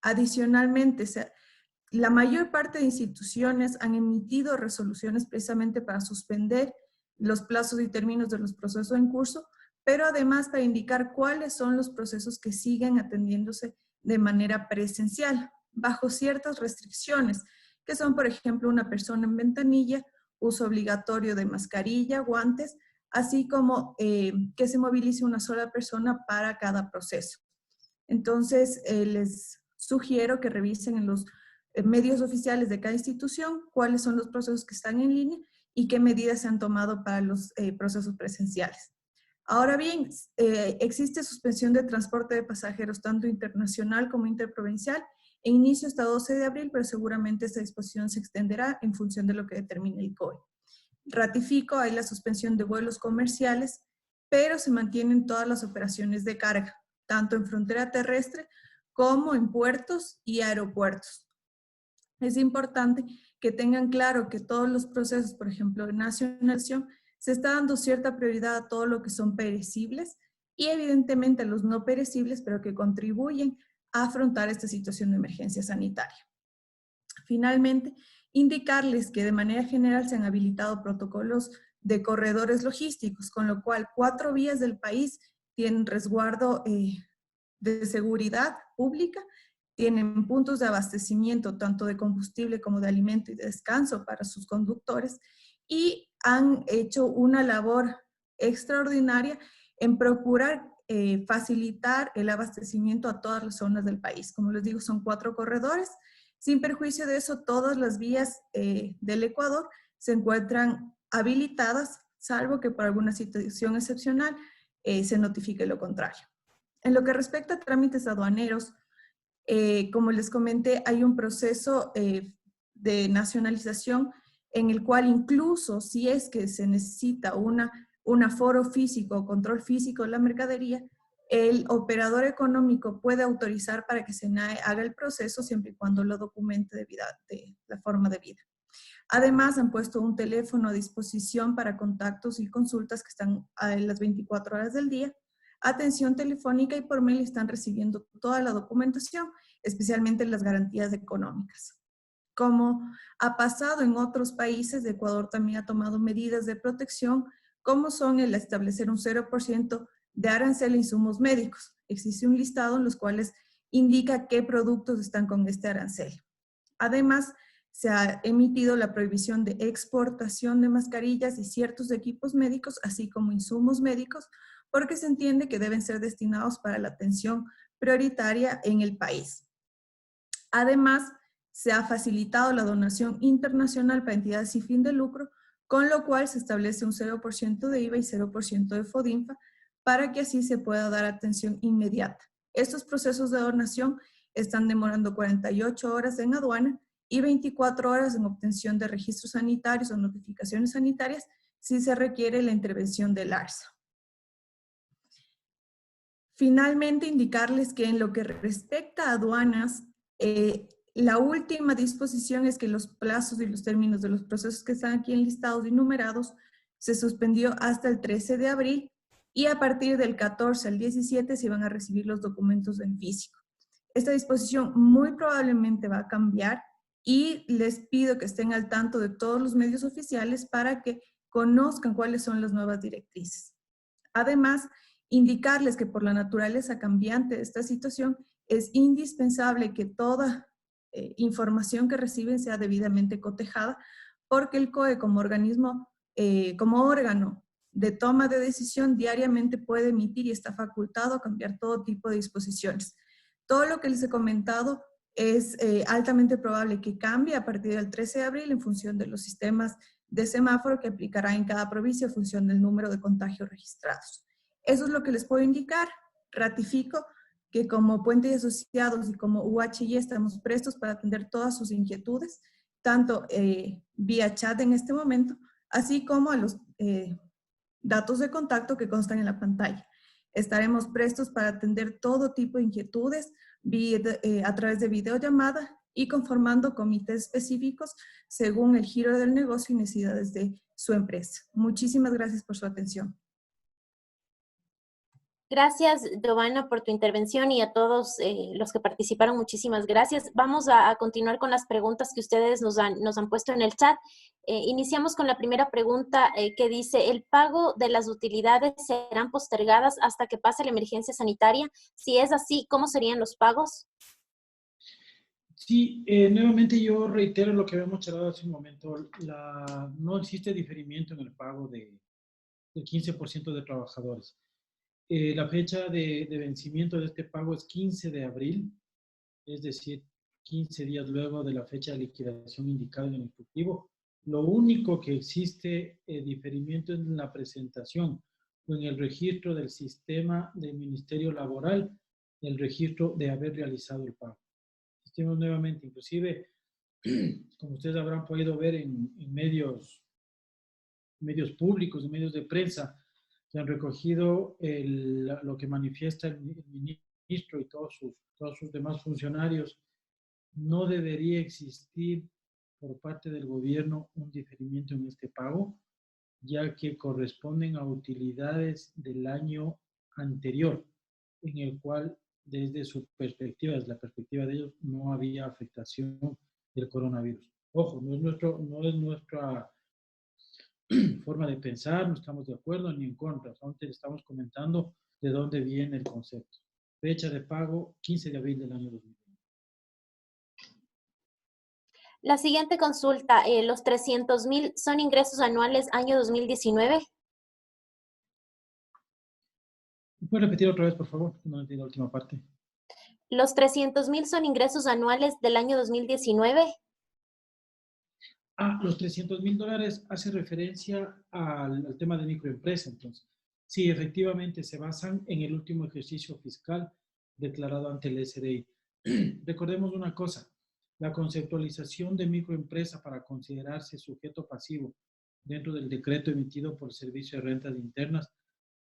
Adicionalmente, la mayor parte de instituciones han emitido resoluciones precisamente para suspender los plazos y términos de los procesos en curso, pero además para indicar cuáles son los procesos que siguen atendiéndose de manera presencial, bajo ciertas restricciones, que son, por ejemplo, una persona en ventanilla, uso obligatorio de mascarilla, guantes, así como que se movilice una sola persona para cada proceso. Entonces, les sugiero que revisen en los medios oficiales de cada institución cuáles son los procesos que están en línea y qué medidas se han tomado para los procesos presenciales. Ahora bien, existe suspensión de transporte de pasajeros tanto internacional como interprovincial. En inicio hasta 12 de abril, pero seguramente esta disposición se extenderá en función de lo que determine el COE. Ratifico, hay la suspensión de vuelos comerciales, pero se mantienen todas las operaciones de carga, tanto en frontera terrestre como en puertos y aeropuertos. Es importante que tengan claro que todos los procesos, por ejemplo, de nacionalización, se está dando cierta prioridad a todo lo que son perecibles y evidentemente a los no perecibles, pero que contribuyen a afrontar esta situación de emergencia sanitaria. Finalmente, indicarles que de manera general se han habilitado protocolos de corredores logísticos, con lo cual 4 vías del país tienen resguardo de seguridad pública, tienen puntos de abastecimiento tanto de combustible como de alimento y de descanso para sus conductores y han hecho una labor extraordinaria en procurar facilitar el abastecimiento a todas las zonas del país. Como les digo, son 4 corredores. Sin perjuicio de eso, todas las vías del Ecuador se encuentran habilitadas, salvo que por alguna situación excepcional se notifique lo contrario. En lo que respecta a trámites aduaneros, como les comenté, hay un proceso de nacionalización en el cual incluso si es que se necesita un aforo físico o control físico de la mercadería, el operador económico puede autorizar para que SENAE haga el proceso siempre y cuando lo documente de la forma debida. Además, han puesto un teléfono a disposición para contactos y consultas que están a las 24 horas del día. Atención telefónica y por mail están recibiendo toda la documentación, especialmente las garantías económicas. Como ha pasado en otros países, Ecuador también ha tomado medidas de protección, como son el establecer un 0% de arancel a insumos médicos. Existe un listado en los cuales indica qué productos están con este arancel. Además, se ha emitido la prohibición de exportación de mascarillas y ciertos equipos médicos, así como insumos médicos, porque se entiende que deben ser destinados para la atención prioritaria en el país. Además, se ha facilitado la donación internacional para entidades sin fin de lucro, con lo cual se establece un 0% de IVA y 0% de FODINFA para que así se pueda dar atención inmediata. Estos procesos de donación están demorando 48 horas en aduana y 24 horas en obtención de registros sanitarios o notificaciones sanitarias si se requiere la intervención del ARSA. Finalmente, indicarles que en lo que respecta a aduanas, la última disposición es que los plazos y los términos de los procesos que están aquí enlistados y numerados se suspendió hasta el 13 de abril y a partir del 14 al 17 se van a recibir los documentos en físico. Esta disposición muy probablemente va a cambiar y les pido que estén al tanto de todos los medios oficiales para que conozcan cuáles son las nuevas directrices. Además, indicarles que por la naturaleza cambiante de esta situación es indispensable que toda información que reciben sea debidamente cotejada porque el COE como organismo, como órgano de toma de decisión diariamente puede emitir y está facultado a cambiar todo tipo de disposiciones. Todo lo que les he comentado es altamente probable que cambie a partir del 13 de abril en función de los sistemas de semáforo que aplicará en cada provincia en función del número de contagios registrados. Eso es lo que les puedo indicar. Ratifico que como Puente y Asociados y como UHY estamos prestos para atender todas sus inquietudes, tanto vía chat en este momento, así como a los datos de contacto que constan en la pantalla. Estaremos prestos para atender todo tipo de inquietudes a través de videollamada y conformando comités específicos según el giro del negocio y necesidades de su empresa. Muchísimas gracias por su atención. Gracias, Giovanna, por tu intervención y a todos los que participaron, muchísimas gracias. Vamos a continuar con las preguntas que ustedes nos han puesto en el chat. Iniciamos con la primera pregunta que dice, ¿el pago de las utilidades serán postergadas hasta que pase la emergencia sanitaria? Si es así, ¿cómo serían los pagos? Sí, nuevamente yo reitero lo que habíamos charlado hace un momento. No existe diferimiento en el pago del 15% de trabajadores. La fecha de vencimiento de este pago es 15 de abril, es decir, 15 días luego de la fecha de liquidación indicada en el instructivo. Lo único que existe diferimiento es en la presentación o en el registro del sistema del Ministerio Laboral, el registro de haber realizado el pago. Insistimos nuevamente, inclusive, como ustedes habrán podido ver en medios públicos, en medios de prensa, que han recogido lo que manifiesta el ministro y todos sus demás funcionarios, no debería existir por parte del gobierno un diferimiento en este pago, ya que corresponden a utilidades del año anterior, en el cual desde su perspectiva, desde la perspectiva de ellos, no había afectación del coronavirus. Ojo, no es nuestra forma de pensar, no estamos de acuerdo ni en contra, solamente estamos comentando de dónde viene el concepto. Fecha de pago, 15 de abril del año 2020. La siguiente consulta, ¿los 300,000 son ingresos anuales año 2019? ¿Puedes repetir otra vez, por favor? No entiendo la última parte. ¿Los 300,000 son ingresos anuales del año 2019? Los $300,000 hace referencia al tema de microempresa, entonces. Sí, efectivamente, se basan en el último ejercicio fiscal declarado ante el SDI. Recordemos una cosa, la conceptualización de microempresa para considerarse sujeto pasivo dentro del decreto emitido por el Servicio de Rentas Internas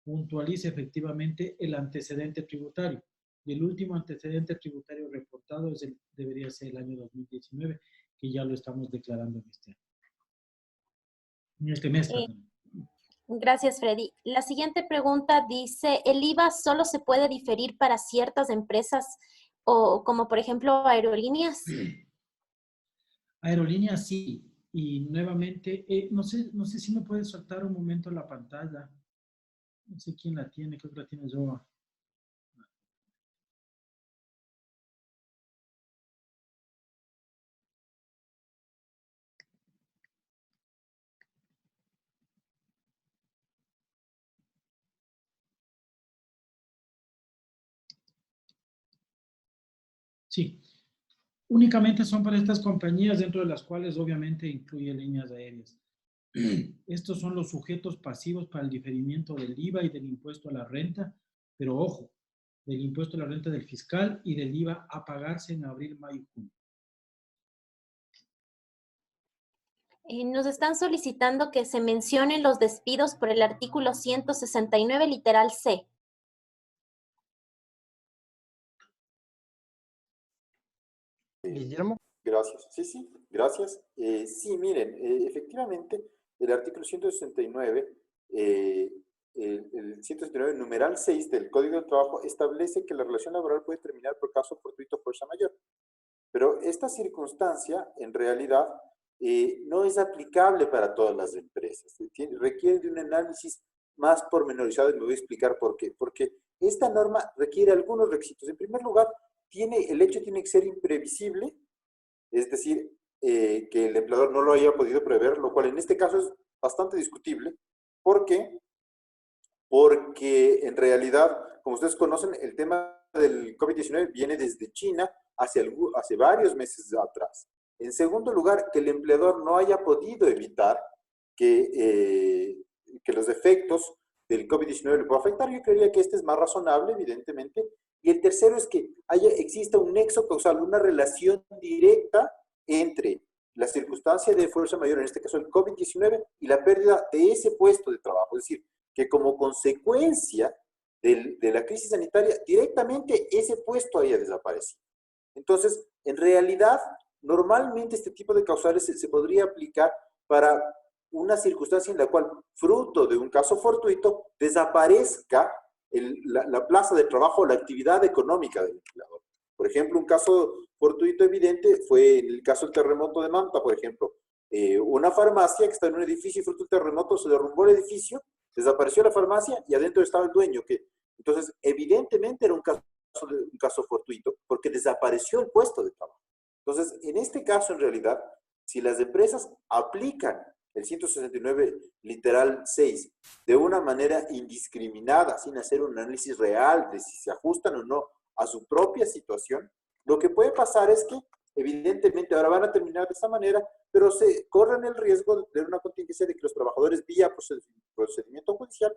puntualiza efectivamente el antecedente tributario. Y el último antecedente tributario reportado debería ser el año 2019, que ya lo estamos declarando en este mes. Gracias, Freddy. La siguiente pregunta dice, ¿el IVA solo se puede diferir para ciertas empresas o como por ejemplo aerolíneas? Aerolíneas sí. Y nuevamente, no sé si me puedes soltar un momento la pantalla. No sé quién la tiene, creo que la tiene yo. Sí, únicamente son para estas compañías dentro de las cuales obviamente incluye líneas aéreas. Estos son los sujetos pasivos para el diferimiento del IVA y del impuesto a la renta, pero ojo, del impuesto a la renta del fiscal y del IVA a pagarse en abril, mayo y junio. Nos están solicitando que se mencionen los despidos por el artículo 169, literal C. Guillermo. Gracias. Sí, sí, gracias. Sí, miren, efectivamente, el artículo 169, el 169, numeral 6 del Código del Trabajo establece que la relación laboral puede terminar por caso fortuito fuerza mayor. Pero esta circunstancia, en realidad, no es aplicable para todas las empresas. Requiere de un análisis más pormenorizado y me voy a explicar por qué. Porque esta norma requiere algunos requisitos. En primer lugar, el hecho tiene que ser imprevisible, es decir, que el empleador no lo haya podido prever, lo cual en este caso es bastante discutible. ¿Por qué? Porque en realidad, como ustedes conocen, el tema del COVID-19 viene desde China hace varios meses atrás. En segundo lugar, que el empleador no haya podido evitar que los efectos del COVID-19 le puedan afectar. Yo creería que este es más razonable, evidentemente. Y el tercero es que exista un nexo causal, una relación directa entre la circunstancia de fuerza mayor, en este caso el COVID-19, y la pérdida de ese puesto de trabajo. Es decir, que como consecuencia de la crisis sanitaria, directamente ese puesto haya desaparecido. Entonces, en realidad, normalmente este tipo de causales se podría aplicar para una circunstancia en la cual, fruto de un caso fortuito, desaparezca la plaza de trabajo o la actividad económica del empleador. Por ejemplo, un caso fortuito evidente fue en el caso del terremoto de Manta, por ejemplo. Una farmacia que está en un edificio y fruto del terremoto se derrumbó el edificio, desapareció la farmacia y adentro estaba el dueño. Entonces, evidentemente era un caso fortuito porque desapareció el puesto de trabajo. Entonces, en este caso, en realidad, si las empresas aplican el 169 literal 6 de una manera indiscriminada, sin hacer un análisis real de si se ajustan o no a su propia situación, lo que puede pasar es que, evidentemente, ahora van a terminar de esta manera, pero se corren el riesgo de una contingencia de que los trabajadores, vía procedimiento judicial,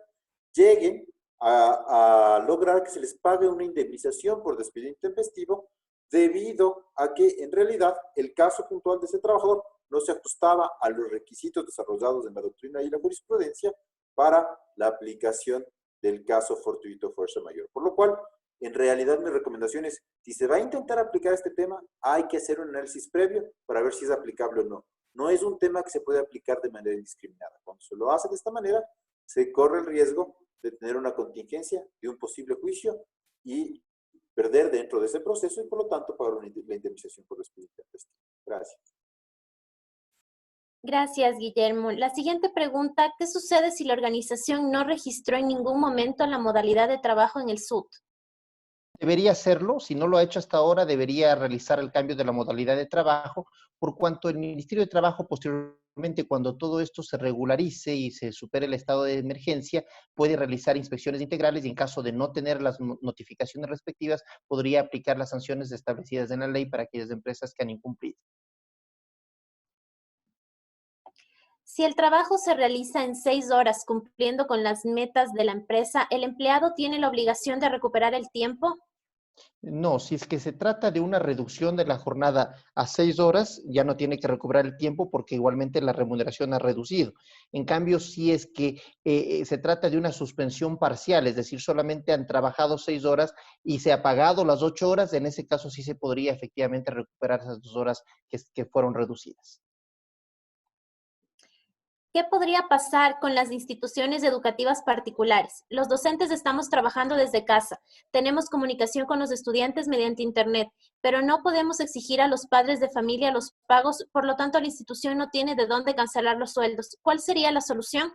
lleguen a lograr que se les pague una indemnización por despido intempestivo debido a que, en realidad, el caso puntual de ese trabajador no se ajustaba a los requisitos desarrollados en la doctrina y la jurisprudencia para la aplicación del caso fortuito fuerza mayor. Por lo cual, en realidad, mi recomendación es, si se va a intentar aplicar este tema, hay que hacer un análisis previo para ver si es aplicable o no. No es un tema que se puede aplicar de manera indiscriminada. Cuando se lo hace de esta manera, se corre el riesgo de tener una contingencia de un posible juicio y perder dentro de ese proceso y, por lo tanto, pagar la indemnización por despido intempestivo. Gracias. Gracias, Guillermo. La siguiente pregunta, ¿qué sucede si la organización no registró en ningún momento la modalidad de trabajo en el SUT? Debería hacerlo, si no lo ha hecho hasta ahora, debería realizar el cambio de la modalidad de trabajo, por cuanto el Ministerio de Trabajo posteriormente, cuando todo esto se regularice y se supere el estado de emergencia, puede realizar inspecciones integrales y en caso de no tener las notificaciones respectivas, podría aplicar las sanciones establecidas en la ley para aquellas empresas que han incumplido. Si el trabajo se realiza en 6 horas cumpliendo con las metas de la empresa, ¿el empleado tiene la obligación de recuperar el tiempo? No, si es que se trata de una reducción de la jornada a 6 horas, ya no tiene que recuperar el tiempo porque igualmente la remuneración ha reducido. En cambio, si es que se trata de una suspensión parcial, es decir, solamente han trabajado 6 horas y se ha pagado las 8 horas, en ese caso sí se podría efectivamente recuperar esas 2 horas que fueron reducidas. ¿Qué podría pasar con las instituciones educativas particulares? Los docentes estamos trabajando desde casa, tenemos comunicación con los estudiantes mediante Internet, pero no podemos exigir a los padres de familia los pagos, por lo tanto la institución no tiene de dónde cancelar los sueldos. ¿Cuál sería la solución?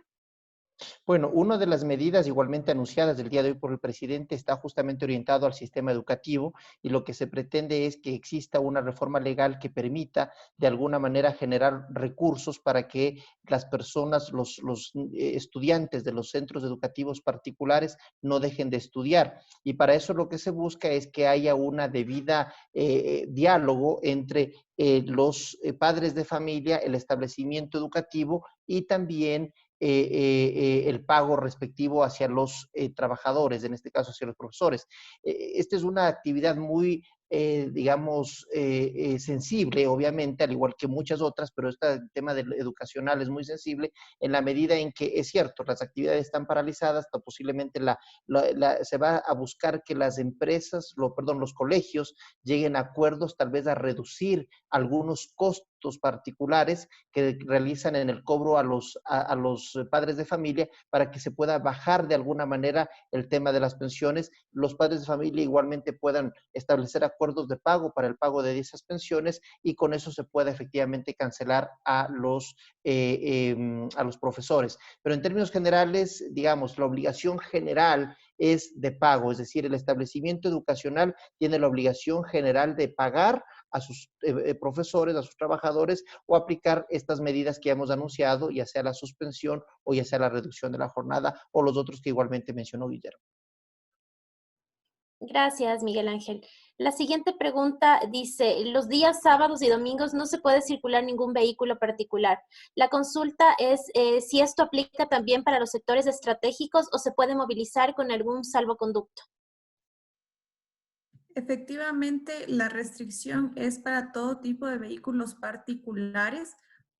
Bueno, una de las medidas igualmente anunciadas del día de hoy por el presidente está justamente orientado al sistema educativo y lo que se pretende es que exista una reforma legal que permita de alguna manera generar recursos para que las personas, los estudiantes de los centros educativos particulares no dejen de estudiar. Y para eso lo que se busca es que haya una debida diálogo entre los padres de familia, el establecimiento educativo y también el pago respectivo hacia los trabajadores, en este caso hacia los profesores. Esta es una actividad muy, digamos, sensible, obviamente, al igual que muchas otras, pero este tema educacional es muy sensible en la medida en que, es cierto, las actividades están paralizadas, posiblemente se va a buscar que las empresas, los colegios lleguen a acuerdos, tal vez a reducir algunos costos particulares que realizan en el cobro a los padres de familia para que se pueda bajar de alguna manera el tema de las pensiones. Los padres de familia igualmente puedan establecer acuerdos de pago para el pago de esas pensiones y con eso se pueda efectivamente cancelar a los profesores. Pero en términos generales, digamos, la obligación general es de pago, es decir, el establecimiento educacional tiene la obligación general de pagar a sus profesores, a sus trabajadores, o aplicar estas medidas que hemos anunciado, ya sea la suspensión o ya sea la reducción de la jornada o los otros que igualmente mencionó Guillermo. Gracias, Miguel Ángel. La siguiente pregunta dice, los días sábados y domingos no se puede circular ningún vehículo particular. La consulta es si esto aplica también para los sectores estratégicos o se puede movilizar con algún salvoconducto. Efectivamente, la restricción es para todo tipo de vehículos particulares,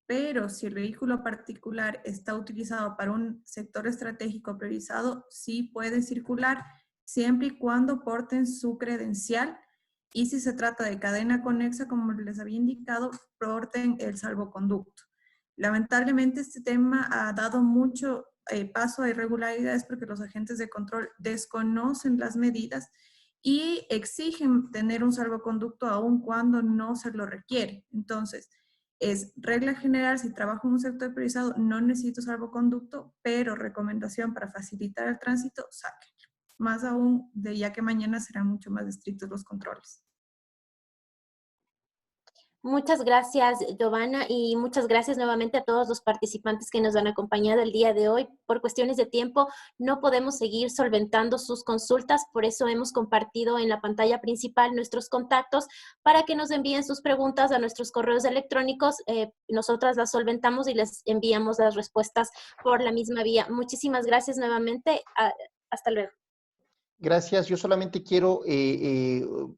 pero si el vehículo particular está utilizado para un sector estratégico priorizado, sí puede circular siempre y cuando porten su credencial y si se trata de cadena conexa, como les había indicado, porten el salvoconducto. Lamentablemente este tema ha dado mucho paso a irregularidades porque los agentes de control desconocen las medidas y exigen tener un salvoconducto aun cuando no se lo requiere. Entonces, es regla general, si trabajo en un sector priorizado, no necesito salvoconducto, pero recomendación para facilitar el tránsito, sáquenlo. Más aún, de ya que mañana serán mucho más estrictos los controles. Muchas gracias, Giovanna, y muchas gracias nuevamente a todos los participantes que nos han acompañado el día de hoy. Por cuestiones de tiempo, no podemos seguir solventando sus consultas, por eso hemos compartido en la pantalla principal nuestros contactos para que nos envíen sus preguntas a nuestros correos electrónicos. Nosotras las solventamos y les enviamos las respuestas por la misma vía. Muchísimas gracias nuevamente. Hasta luego. Gracias. Yo solamente quiero,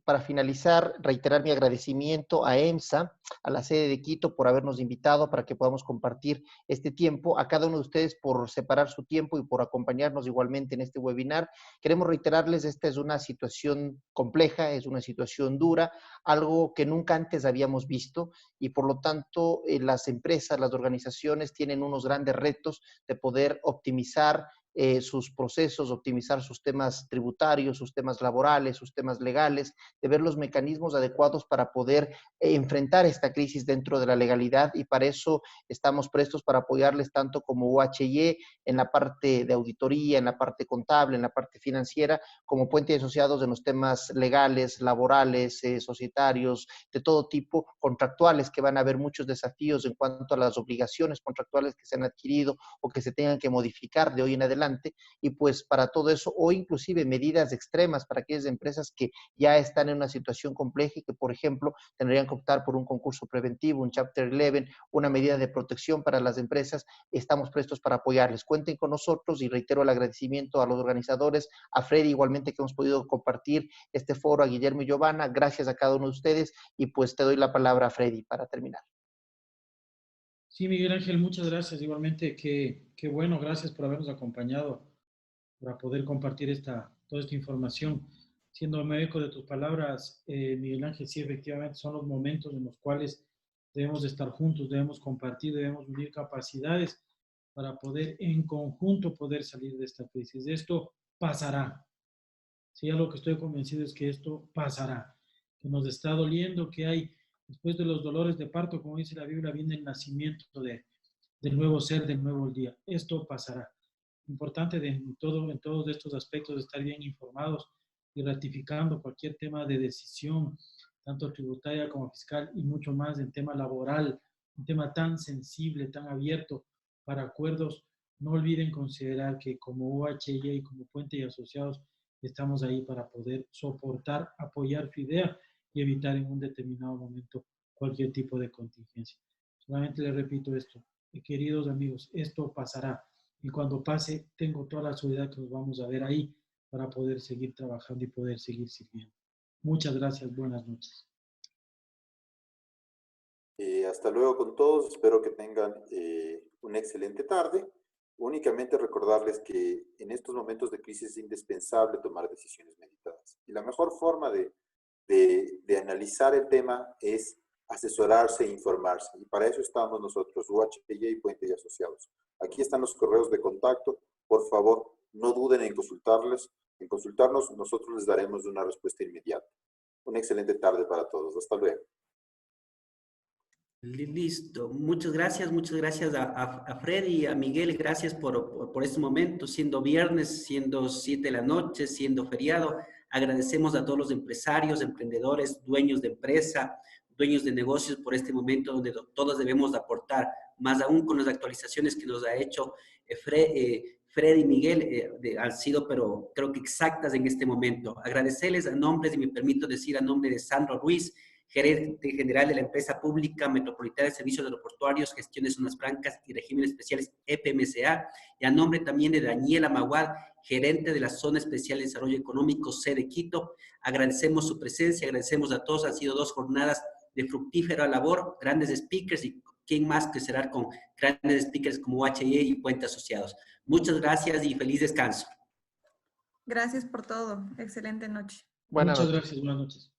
para finalizar, reiterar mi agradecimiento a EMSA, a la sede de Quito, por habernos invitado para que podamos compartir este tiempo, a cada uno de ustedes por separar su tiempo y por acompañarnos igualmente en este webinar. Queremos reiterarles, esta es una situación compleja, es una situación dura, algo que nunca antes habíamos visto y por lo tanto las empresas, las organizaciones tienen unos grandes retos de poder optimizar sus procesos, optimizar sus temas tributarios, sus temas laborales, sus temas legales, de ver los mecanismos adecuados para poder enfrentar esta crisis dentro de la legalidad y para eso estamos prestos para apoyarles tanto como UHY en la parte de auditoría, en la parte contable, en la parte financiera, como puente asociados en los temas legales, laborales, societarios, de todo tipo, contractuales, que van a haber muchos desafíos en cuanto a las obligaciones contractuales que se han adquirido o que se tengan que modificar de hoy en adelante. Y pues para todo eso, o inclusive medidas extremas para aquellas empresas que ya están en una situación compleja y que, por ejemplo, tendrían que optar por un concurso preventivo, un Chapter 11, una medida de protección para las empresas, estamos prestos para apoyarles. Cuenten con nosotros y reitero el agradecimiento a los organizadores, a Freddy igualmente que hemos podido compartir este foro, a Guillermo y Giovanna, gracias a cada uno de ustedes y pues te doy la palabra a Freddy para terminar. Sí, Miguel Ángel, muchas gracias. Igualmente, qué bueno, gracias por habernos acompañado para poder compartir toda esta información. Siéndome eco de tus palabras, Miguel Ángel, sí, efectivamente son los momentos en los cuales debemos de estar juntos, debemos compartir, debemos unir capacidades para poder en conjunto poder salir de esta crisis. Esto pasará. Sí, algo que estoy convencido es que esto pasará, que nos está doliendo, que hay, después de los dolores de parto, como dice la Biblia, viene el nacimiento del nuevo ser, del nuevo día. Esto pasará. Importante en todos estos aspectos estar bien informados y ratificando cualquier tema de decisión, tanto tributaria como fiscal y mucho más en tema laboral, un tema tan sensible, tan abierto para acuerdos. No olviden considerar que como UHY y como Puente y Asociados estamos ahí para poder soportar, apoyar FIDEA y evitar en un determinado momento cualquier tipo de contingencia. Solamente les repito esto, queridos amigos, esto pasará y cuando pase tengo toda la seguridad que nos vamos a ver ahí para poder seguir trabajando y poder seguir sirviendo. Muchas gracias, buenas noches. Hasta luego con todos, espero que tengan una excelente tarde. Únicamente recordarles que en estos momentos de crisis es indispensable tomar decisiones meditadas. Y la mejor forma de analizar el tema es asesorarse e informarse. Y para eso estamos nosotros, UHY y Puente y Asociados. Aquí están los correos de contacto. Por favor, no duden en consultarnos. Nosotros les daremos una respuesta inmediata. Una excelente tarde para todos. Hasta luego. Listo. Muchas gracias a Freddy y a Miguel. Gracias por este momento, siendo viernes, siendo 7 de la noche, siendo feriado. Agradecemos a todos los empresarios, emprendedores, dueños de empresa, dueños de negocios por este momento donde todos debemos de aportar, más aún con las actualizaciones que nos ha hecho Freddy y Miguel, han sido, pero creo que exactas en este momento. Agradecerles a nombre, si me permito decir, a nombre de Sandro Ruiz, gerente general de la empresa pública metropolitana de servicios aeroportuarios, gestión de zonas francas y regímenes especiales EPMSA, y a nombre también de Daniela Maguad, gerente de la Zona Especial de Desarrollo Económico, sede Quito. Agradecemos su presencia, agradecemos a todos, han sido 2 jornadas de fructífera labor, grandes speakers y quién más que será con grandes speakers como UHY y Puente Asociados. Muchas gracias y feliz descanso. Gracias por todo. Excelente noche. Muchas gracias, buenas noches.